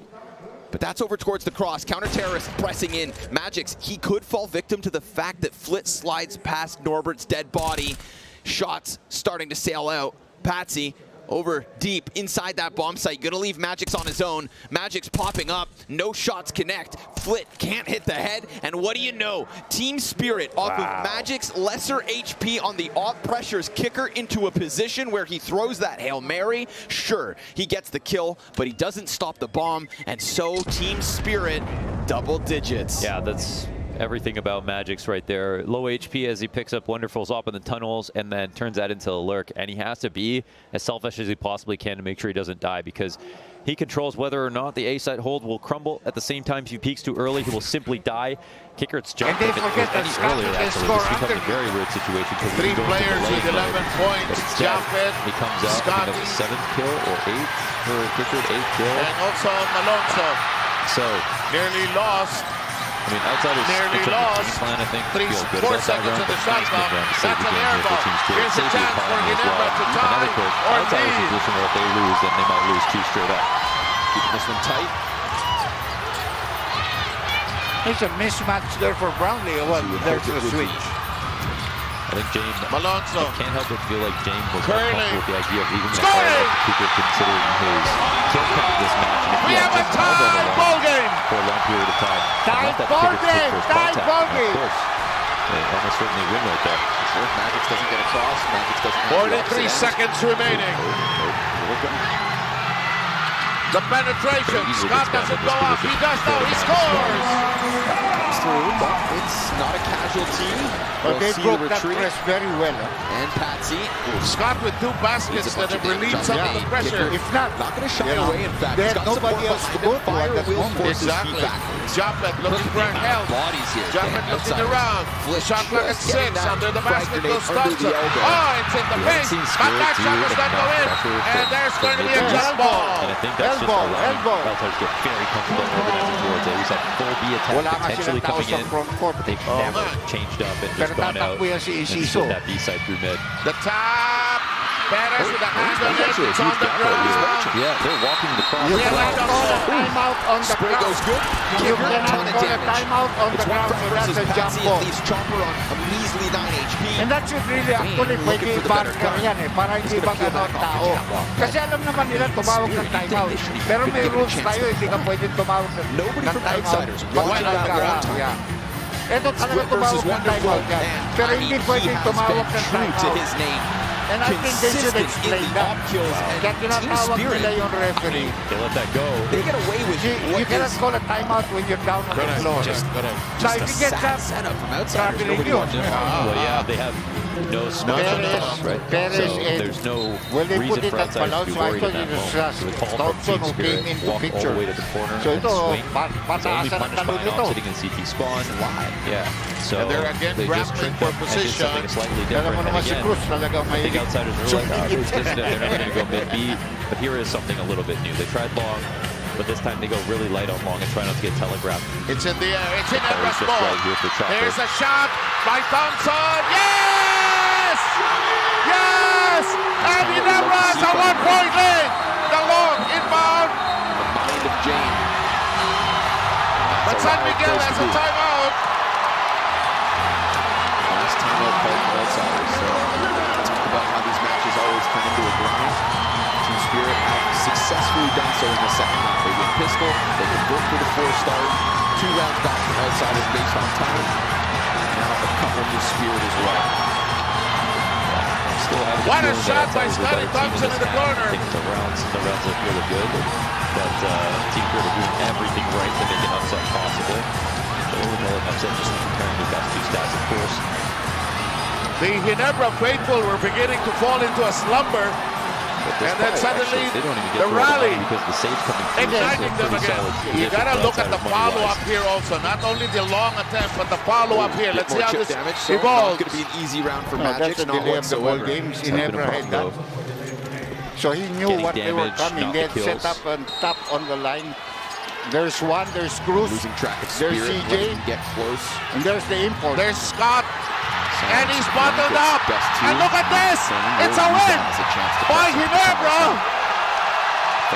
but that's over towards the cross. Counter-terrorist pressing in. Magix, he could fall victim to the fact that Flit slides past Norbert's dead body. Shots starting to sail out. Patsy over deep inside that bomb site. Gonna leave Magix on his own. Magix popping up. No shots connect. Flit can't hit the head. And what do you know? Team Spirit off of Magix, lesser HP on the off pressures Kicker into a position where he throws that Hail Mary. Sure, he gets the kill, but he doesn't stop the bomb. And so Team Spirit, double digits. Yeah, that's everything about Magix right there. Low HP as he picks up Wonderful's op in the tunnels and then turns that into a lurk. And he has to be as selfish as he possibly can to make sure he doesn't die, because he controls whether or not the A-site hold will crumble. At the same time, if he peeks too early, he will simply die. Kicker, it's jumped. And they forget that Scott earlier, can actually, score this becomes a very weird situation. 3 players with 11 points. Jump it. He comes out. I think that's a 7th kill or 8th for Kicker, 8th kill. And also Malonzo. So nearly lost. I mean, Outsiders nearly lost. Plan, I think, 4 seconds in the shot clock. That's an air ball. Here's a chance for Ginebra to tie or lead. Position where if they lose, then they might lose 2 straight up. Keeping this one tight. There's a mismatch there for Brownlee. Well, there's a switch. I think James, Malonzo. I can't help but feel like James was Curling. comfortable with the idea of leaving the Scoring. Kicker, considering his kill count of this match. And if We he have a has held on tie ball game. for a long period of time. Tie ball game. Tie ball game. Of course, they almost certainly win right there. If Magix doesn't get across, Magix doesn't have 43 seconds remaining. The penetration. Scott doesn't go up. He does now. He scores. Comes through, but it's not a casualty. But they see broke the that retreat. press very well. And Patsy. Scott with 2 baskets that have relieved some of the pressure. If not going to shy away. In fact, there's he's got nobody support else to behind go him. to Fire at that will moment. force his Exactly. feet backwards. Jumpet looking for help. Bodies here. Jumpet looking Outsiders. around. Flit Shot clock at just getting 6. that Under the frag basket grenade goes under the Stunson. elbow. Oh, it's in the paint. But that shot does not go in. And there's going to be a jump ball. And I think that's Elbow, just allowing elbow. Outsiders to get very comfortable organizing towards it. He's had full B attack Wala nga potentially silang tao coming sa in, front court. but they've never changed up and Pero just gone out tatakbo yan si and Isiso. split that B side through mid. The top. Perez with a hand on it. actually a It's on huge the gap right ground. here. Yeah, they're walking the cross. You as well. cannot call a timeout on the Spray ground. goes good. You Kicker, cannot ton of call a damage. timeout on the It's one ground, front so that's versus a jump Patsy. ball. It leaves Chopper on a measly 9 HP. And that should really actually Looking pwede for the better i-barker cut. yan para hindi He's ba gonna peel ganon back off tao. the catwalk. Kasi alam naman nila tumawag ng timeout. Pero may rules tayo, hindi ka pwede tumawag Nobody ng from timeout. Outsiders Pag watching wala that ka, one time. yeah. Ito talaga Split versus tumawag ng Wonderful. timeout yan. And Pero I hindi mean, pwede he has tumawag been ng true to timeout. his name. And I think they should Consistent explain in the that. op kills and Kaya Team tinatawag Spirit. nila yung referee. They let that go. They get away with You cannot call a timeout when you're down on the floor. just So a if you get sad that, setup from Outsiders. traveling Nobody you. wants to Well, yeah, they have no smoke on Perez, us, right? Perez So and- there's no Well, they put reason it for at Outsiders to Palau, be so I worried thought in it that was moment. So the call from Thompson Team who Spirit, came into walk all picture. the way to the corner So and ito, swing. It's only pataasan ang punished by talon not nito. sitting in CT spawn. Yeah. So And they're again they just grappling tricked for them and did position. something slightly Alam different. mo And naman si again, Cruz talagang I may think Outsiders are like, oh, they're never going to go mid B. But here is something a little bit new. They tried long. but this time they go really light on long and try not to get telegraphed. It's in the air. It's in Nebra's just ball. right here for Chopper. Here's a shot by Thompson. Yes! Yes! And Ginebra has a 1-point lead. The long inbound. The mind of Jane. But San Miguel has a timeout. Last timeout called for outsiders. So talk about how these matches always turn into a grind. Team Spirit have successfully done so in the second half. They win pistol, they convert for the 4-star, 2 rounds back from outsiders based on time. Now a couple new Spirit as well. What a shot by Scotty Thompson in the corner. I think the rounds look really good, but Team Spirit are doing everything right to make an upset possible. So overall, an upset just comparing the best 2 stats, of course. The Ginebra faithful were beginning to fall into a slumber. And then suddenly, the rally because the save's coming through. igniting them again. You gotta look at the follow-up here also. Not only the long attempt, but the follow-up here. Let's see how this evolves. Not going to be an easy round for That's Magic. the Not delay of the ball whatsoever. games. He never had that. So he knew Getting what they were damage, coming. not They the had set kills. up and tap on the line. There's one, there's Cruz, Losing track of there's Spirit. CJ, Letting him get close. and there's the import. There's Scott, and he's bottled up. Best two. And look at this. Saying It's a Will win has a chance to by press him. Ginebra.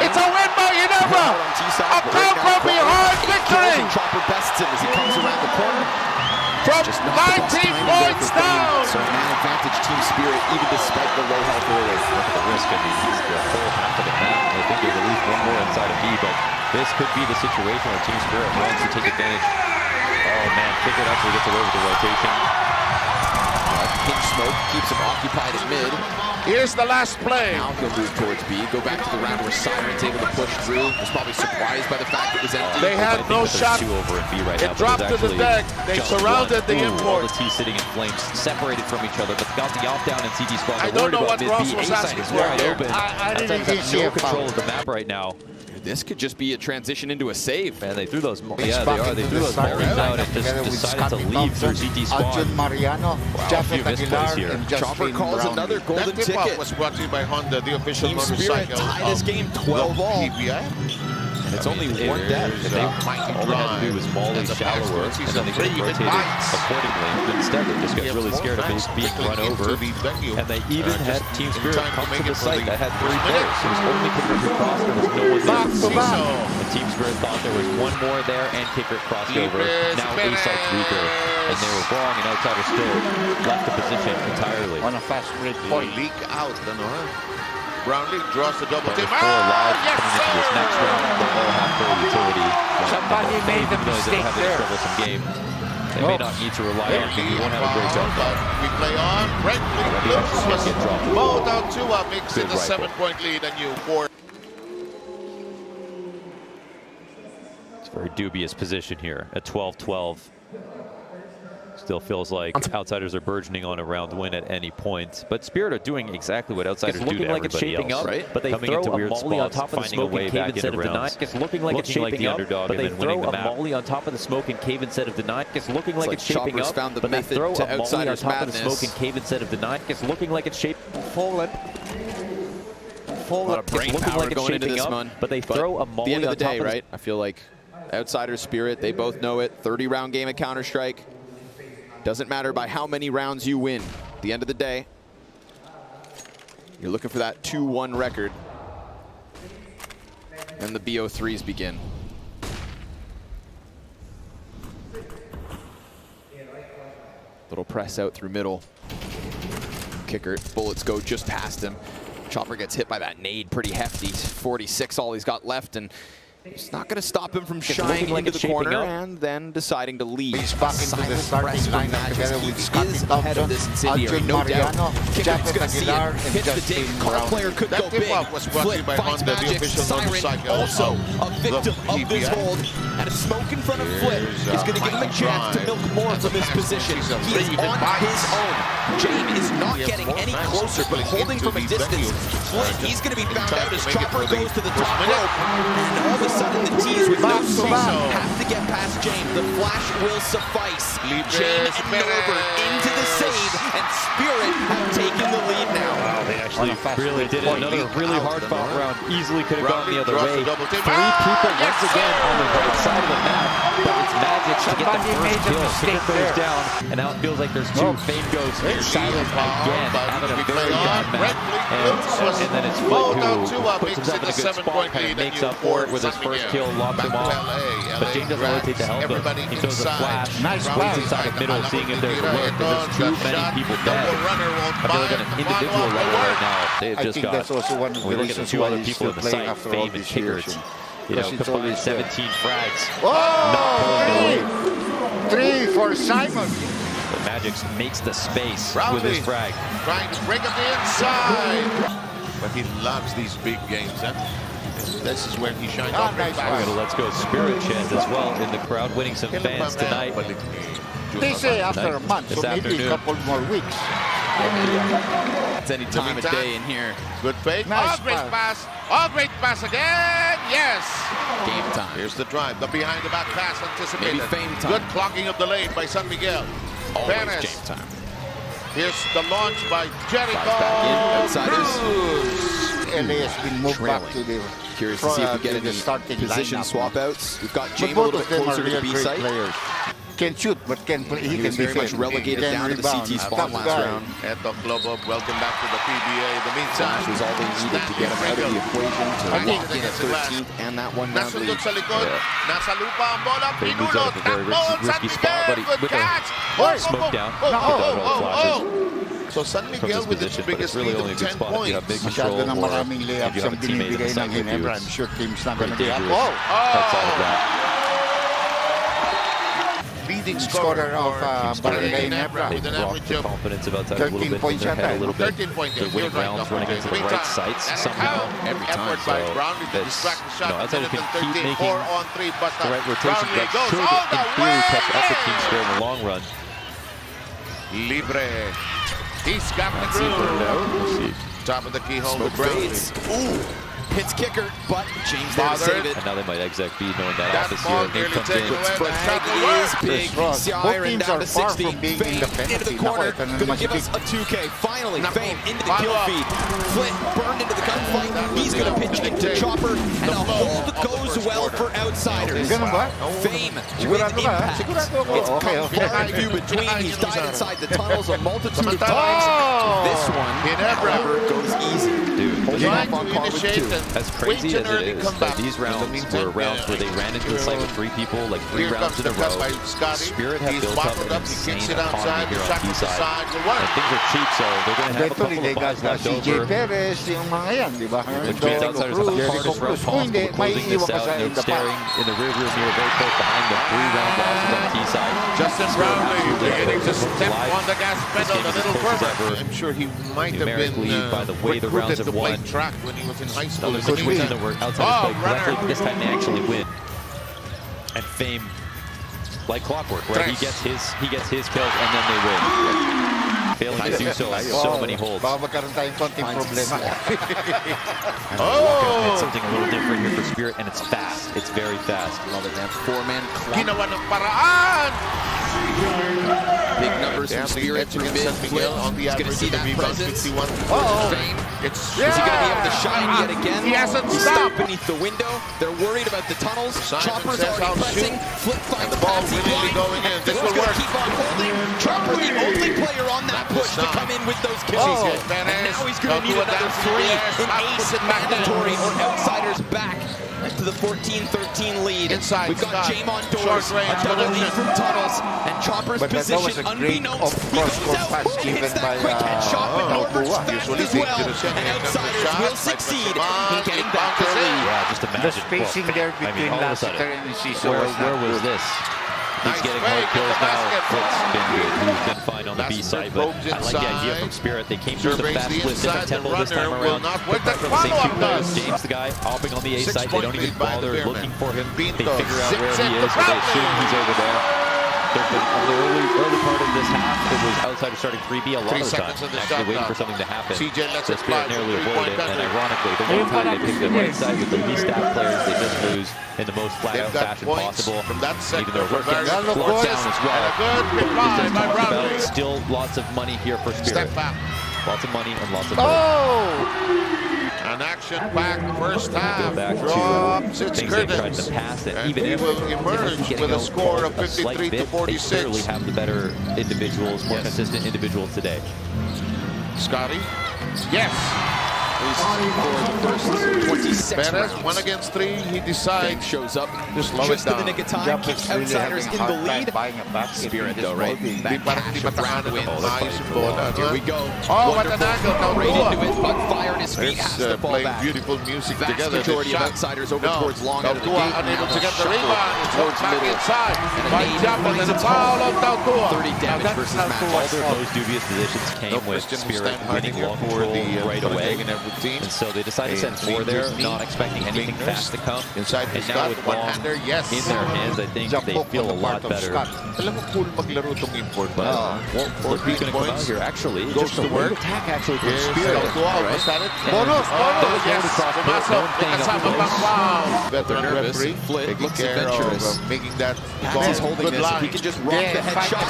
It's a win by Ginebra. Out on T-side, A but come right now, from behind Crawford victory. kills and Chopper bests him as he comes around the corner. From Just not the best 19 timing there points for Fame. down. So man advantage Team Spirit even despite the low health early. Look at the risk. I mean, he's the whole half of the map. I think there's at least one more inside of B, but this could be the situation where Team Spirit wants to take advantage. Oh man, Kickert actually gets away with the rotation. Pink smoke keeps him occupied at mid. Here's the last play. Now he'll move towards B. Go back to the round where Siren's able to push through. Was probably surprised by the fact it was empty. They had I think no that there's shot. 2 over in B right now. It dropped to the deck. They surrounded the All import. the T sitting in flames, separated from each other, but got the off down in CT spot. I They're don't know worried what about Ross mid B. was A-side asking is for wide there. open. I Outsides didn't have see no a foul. control of the map right now. This could just be a transition into a save. Man, they threw those. He's Yeah, back they are. They into threw the those starting mollies out lineup and together just with decided to Scotty leave through Thompson, CT spawn. Arjun Mariano, few Jafet missed Aguilar, plays here. and Chopper Justin calls Brown. another golden That tip-off ticket. was brought to you by Honda, the official Team Spirit motorcycle tied this game 12 all. PBI. And it's only one death. All they had to do was molly shallower, and then they could have rotated accordingly. Instead, they just got really scared of being run over, and they even had Team Spirit come to the site that had 3 players. It was only Kickert who crossed. There was no one there. And Team Spirit thought there was one more there, and Kickert crossed over. Now A-site's weaker, and they were wrong, and Outsiders still left the position entirely. On a fast break point. Leak out, Brownlee draws the double team. 4 live Yes, coming into this next sir! round. They all have their utility. Somebody made the Even though they mistake have a there. troublesome game, they may not need to rely on him. He won't have a great jump. We play on. Brentley looks Get dropped. mowed out to a mix in Good the rifle. 7-point lead, and you 4. It's a very dubious position here at 12-12. Still feels like Outsiders are burgeoning on a round win at any point. But Spirit are doing exactly what Outsiders do to looking like it's everybody shaping else. up, right? but they Coming throw into a weird molly on spots, top of the finding a smoke way and cave back instead into of denying. rounds. It's looking like it's Looking like shaping the up, underdog but and they then throw winning the a map. molly on top of the smoke and cave instead of denying. It's looking like like it's shaping Chopper's up, found the but they method throw to a molly on Outsiders' top of the madness. smoke and cave instead of denying. It's looking like it's shaping forward. A lot of brain It's looking power like it's going into shaping this up, one. but they throw a molly At the end of the on top day, of the right? I feel like Outsiders Spirit, they both know it. 30-round game at Counter-Strike. Doesn't matter by how many rounds you win. At the end of the day, you're looking for that 2-1 record. And the BO3s begin. Little press out through middle. Kickert, bullets go just past him. Chopper gets hit by that nade pretty hefty. 46 all he's got left, and it's not going to stop him from shying like into it's the corner shaping up. and then deciding to leave. He's back into the Silent starting press from lineup Magic. together He with Scotty is ahead of this Thompson, incendiary, Arjun no doubt. Mariano, Kickert's Jafet going to see Aguilar, it. and Hits the Justin dig. Call Brown. player could That go big. tip-off was brought to you by Flip finds Honda, the Magic. official Siren motorcycle also of a victim the of this PBI. hold. And a smoke in front of Flip Here's, is going to give him a chance to milk more from his position. He is on his own. Jane is not getting any closer, but holding from a distance. Flip, he's going to be found out as Chopper goes to the top rope. And all of a sudden, the T's with no smoke have to get past Jane. The flash will suffice. Jane and Norbert into the save, and Spirit have taken the lead now. Wow, they actually actually really did it. Another really hard fought round. Easily could have gone the other way. Double team. Three people Yes, once again on the right side of the map. But it's Magic to get the first kill. Kicker goes down, and now it feels like there's two. Fame goes near silent again, having a very bad map. And then it's Flick who puts himself in a good spot, kind of makes up for it with his first kill, locks him off. But Jane doesn't hesitate to help him. He throws a flash, runs inside the middle, seeing if there's a lurk. There's too many people dead. I feel like on an individual level right now, they've just got, we look at the two other people in the site, Fame and Kicker. You know, combined 17 frags. Not pulling away. 3 for Simon. But Magic makes the space with his frag. Trying to break up the inside. But he loves these big games, huh? This is where he shines on. Nice. We're gonna Let's Go Spirit chant as well in the crowd, winning some fans tonight. They say after a month, so maybe a couple more weeks. It's any time of day in here. Good fake. Nice Oh, great pass. Oh, great pass again. Yes. Game time. Here's the drive. The behind the back pass anticipated. Maybe Fame time. Good clocking of the lane by San Miguel. Always Perez. game time. Here's the launch by Jericho. Back in, outsiders. LA has been moved back to the Curious to see if we get any starting position lineup. swap outs. We've got But James a both little of bit them are closer to the real B great site. players. Can shoot, but can play. He was very much relegated down to the CT spot last round. Eto Globo, welcome back to the PBA. In the meantime, Flash was all they needed to get him out of the equation to lock in at 13th and that one round lead. Nasundot sa likod. Nasa lupa ang bola. Fame moves out Pinulot. of a very Takbo. risky San spot, but he, Miguel. Good with a catch. smoke down, Oh, flashes So San from Miguel this with position, its but biggest it's really lead only a of good 10 spot if you have big points. control, Masyado ng or maraming if layups you have ang a teammate in the binibigay ng side with you. Ginebra. I'm It's sure team's not very going to be up. dangerous outside of that. Leading Scorer of Barangay Ginebra. They've with an brought average the of confidence of outside a 13 little bit, points in their head a little bit. 13 points. They're winning rounds, running into the right sites somehow. Every time. Effort by So Brownlee to that's, distract the shot. you know, outsiders can keep 13, making 4 on 3, but the right rotation. Brownlee That goes should, all in the theory, way. catch up the team score in the long run. Libre. He's got the See if we're out. We'll see. groove. Top of the keyhole Smoke with Brownlee. fades. Ooh. Hits Kicker, but James there to Bothered. save it. And now they might exec B, knowing that That office ball here. Nate nearly comes taken in. away. Frag That is shot big. Both CI ran teams down are to far 60. from being Fame in the into the penalty. corner. Naku, ito na Gonna naman give si us a 2K. Finally, Naku, Fame into the kill follow up. feed. Flint burned into the gunfight. He's gonna pitch it to Chopper, and the hold goes well for outsiders. Ganun ba? Fame with Sigurado ka, ha? impact. Sigurado ako. It's Okay, come okay. far and few between. He's died inside the tunnels a multitude of Samantala. times. This one, Ginebra. however, goes easy. Dude, Holding Trying up on to par with initiate 2. and as crazy wait as an early it is, comeback. that these In the rounds meantime, were rounds where they ran into the site with 3 people, like 3 Here rounds comes in a the cut by row. Scotty. Spirit have He's built up bottled an up. He insane kicks it economy outside. here The on shot B to the side. side will work. And things are cheap, so they're going to have a Eventually, couple they of got buys left CJ over. Perez, yung mga yan, di ba? Which means outsiders have the hardest round Kung hindi, possible may closing this iwan ka out. sa And in they're the staring back. in the rearview mirror very close behind the 3-round losses on T side. Justin Brownlee beginning to step Live. on the gas pedal a game is as little close as further. ever. I'm sure he might have been Numerically, by the way the rounds recruited have to play won. track when he was in high school. Another In the situation meantime- where outsiders play runner. correctly. This time they actually win. And Fame, like clockwork, right? He gets his kills and then they win. Failing to do so, so many holds. Baka magkaroon tayong konting problema. It's something a little different here for Spirit, and it's fast. It's very fast. Love it, man. 4-man club. Ginawa ng paraan. Big numbers from Spirit through mid. San Miguel on the He's going to average see of the that rebounds, presence. 51. Fame. It's Is he going to be able to shine yet again? He hasn't He's stopped. stuck beneath the window. They're worried about the tunnels. Simon Chopper's says, "I'll already pressing. shoot." Flip finds the ball Patsy really blind. going in. This Flip's will gonna work. keep on holding. Chopper, the only player on that push to come in with those kills. And now he's going to need another 3. An ace and mandatory or outsiders back to the 14-13 lead. Inside, We've got Scott. Jamon Doors, Short range a double lead position. from tunnels, and Chopper's But that was position a great unbeknownst. He cross goes out pass and given hits that by, quick headshot, but Norbert's Norbert. fast Usually as well. dangerous And when it comes to outsiders shots, will like succeed Simon, in getting he back bounces early. in. Yeah, just imagine. The spacing there between all of a Lassiter sudden, and Ciso where was not was good. this? He's Nice getting fake hard in kills the now. basket. Flick's been good. He's been fine on the B Lassiter side, but probes I like the idea inside. from Spirit. They came through the Surveys fast the split, different inside. tempo The this time runner will around. not work. But The from the same follow-up two players, does. James, the guy, hopping on the A side. They don't 6-point even lead by the bother Bearmen. looking for him. They Pinto figure out where zips he it is, to but they Brownlee. assume he's over there. There's been, on the early part of this half, it was outsiders starting 3B a lot 3 of the time, seconds of the actually shot waiting clock. for something to happen. CJ lets So it Spirit fly. narrowly Three-point avoided it, and penalty. ironically, the one time they picked the right side with the least staff players, they just lose in the most flat-out They've got fashion points possible. from that Even sector though for we're getting very slowed down as well. And a good But reply as by talked Brownlee. about, still lots of money here for Spirit. Step back. Lots of money and lots of hope. Oh! An action-packed first half. Go back Drops to its things they tried in the curtains. past. And And even we if will it emerge wasn't getting with a score of a slight 53 to bit, 46. They clearly have the better individuals, more consistent individuals today. Scotty. Yes. For the first 26 Perez, rounds. 1 against 3. He decides. Shows up Just slow it just in the down. nick of time. Jump Keeps is really outsiders having in a the hard time lead. buying a basket Spirit in though, this right? ballgame. That Parang cash di of round matahan wins. ng maayos yung bola. Here we go. Oh, what an Wonderful. angle. Now Right Dua. into it. Buck fire on his feet. Has There's to fall playing back. beautiful music Vast together. majority This of shot. outsiders over No. towards long out of the Tautua gate. unable Now to get the shuffle rebound. It's towards back middle. inside. And a By nade Jump and finds the its foul home. of Tautua. 30 damage versus Magic. All their most dubious positions came No with question will Spirit stand hard winning here long for control the right away. routine. And so they decided to send And 4 there, fingers, not expecting anything fingers. fast to come. Inside And the now Scott, with one-hander, long yes. in their hands, I think Jump they hook feel on a the lot part of better. Scott. Alam mo, cool maglaro itong import. Look who's going to come out here. Actually, Goes just a to work. late attack actually from Here's Spirit. Tautua. Almost had it. And Bonus! Bonus! those Yes! rolled across both. Pumasok. No one staying up Kasama with pang those. foul. Veteran nervous. referee Flynn taking looks care adventurous. of making that Patsy's holding good this. If line. he can just rock the head shot.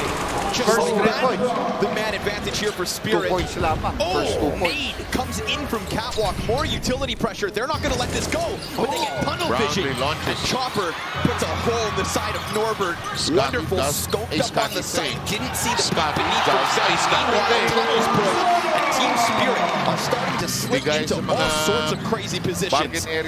Just First like 3 that. points. The man advantage here for 2 Spirit. points lamang. First 2 Oh, points. nade comes in from Catwalk. More utility pressure. They're not going to let this go. But they get tunnel Roundly vision. launches. And Chopper puts a hole in the side of Norbert. Scotty Wonderful. does Scoped a up on Scotty the side. thing. Didn't see the Scotty beneath does himself. a Scotty Meanwhile, thing. tunnels push. And Team Spirit are starting to slip Bigay into sa all mga sorts of crazy positions. bargain area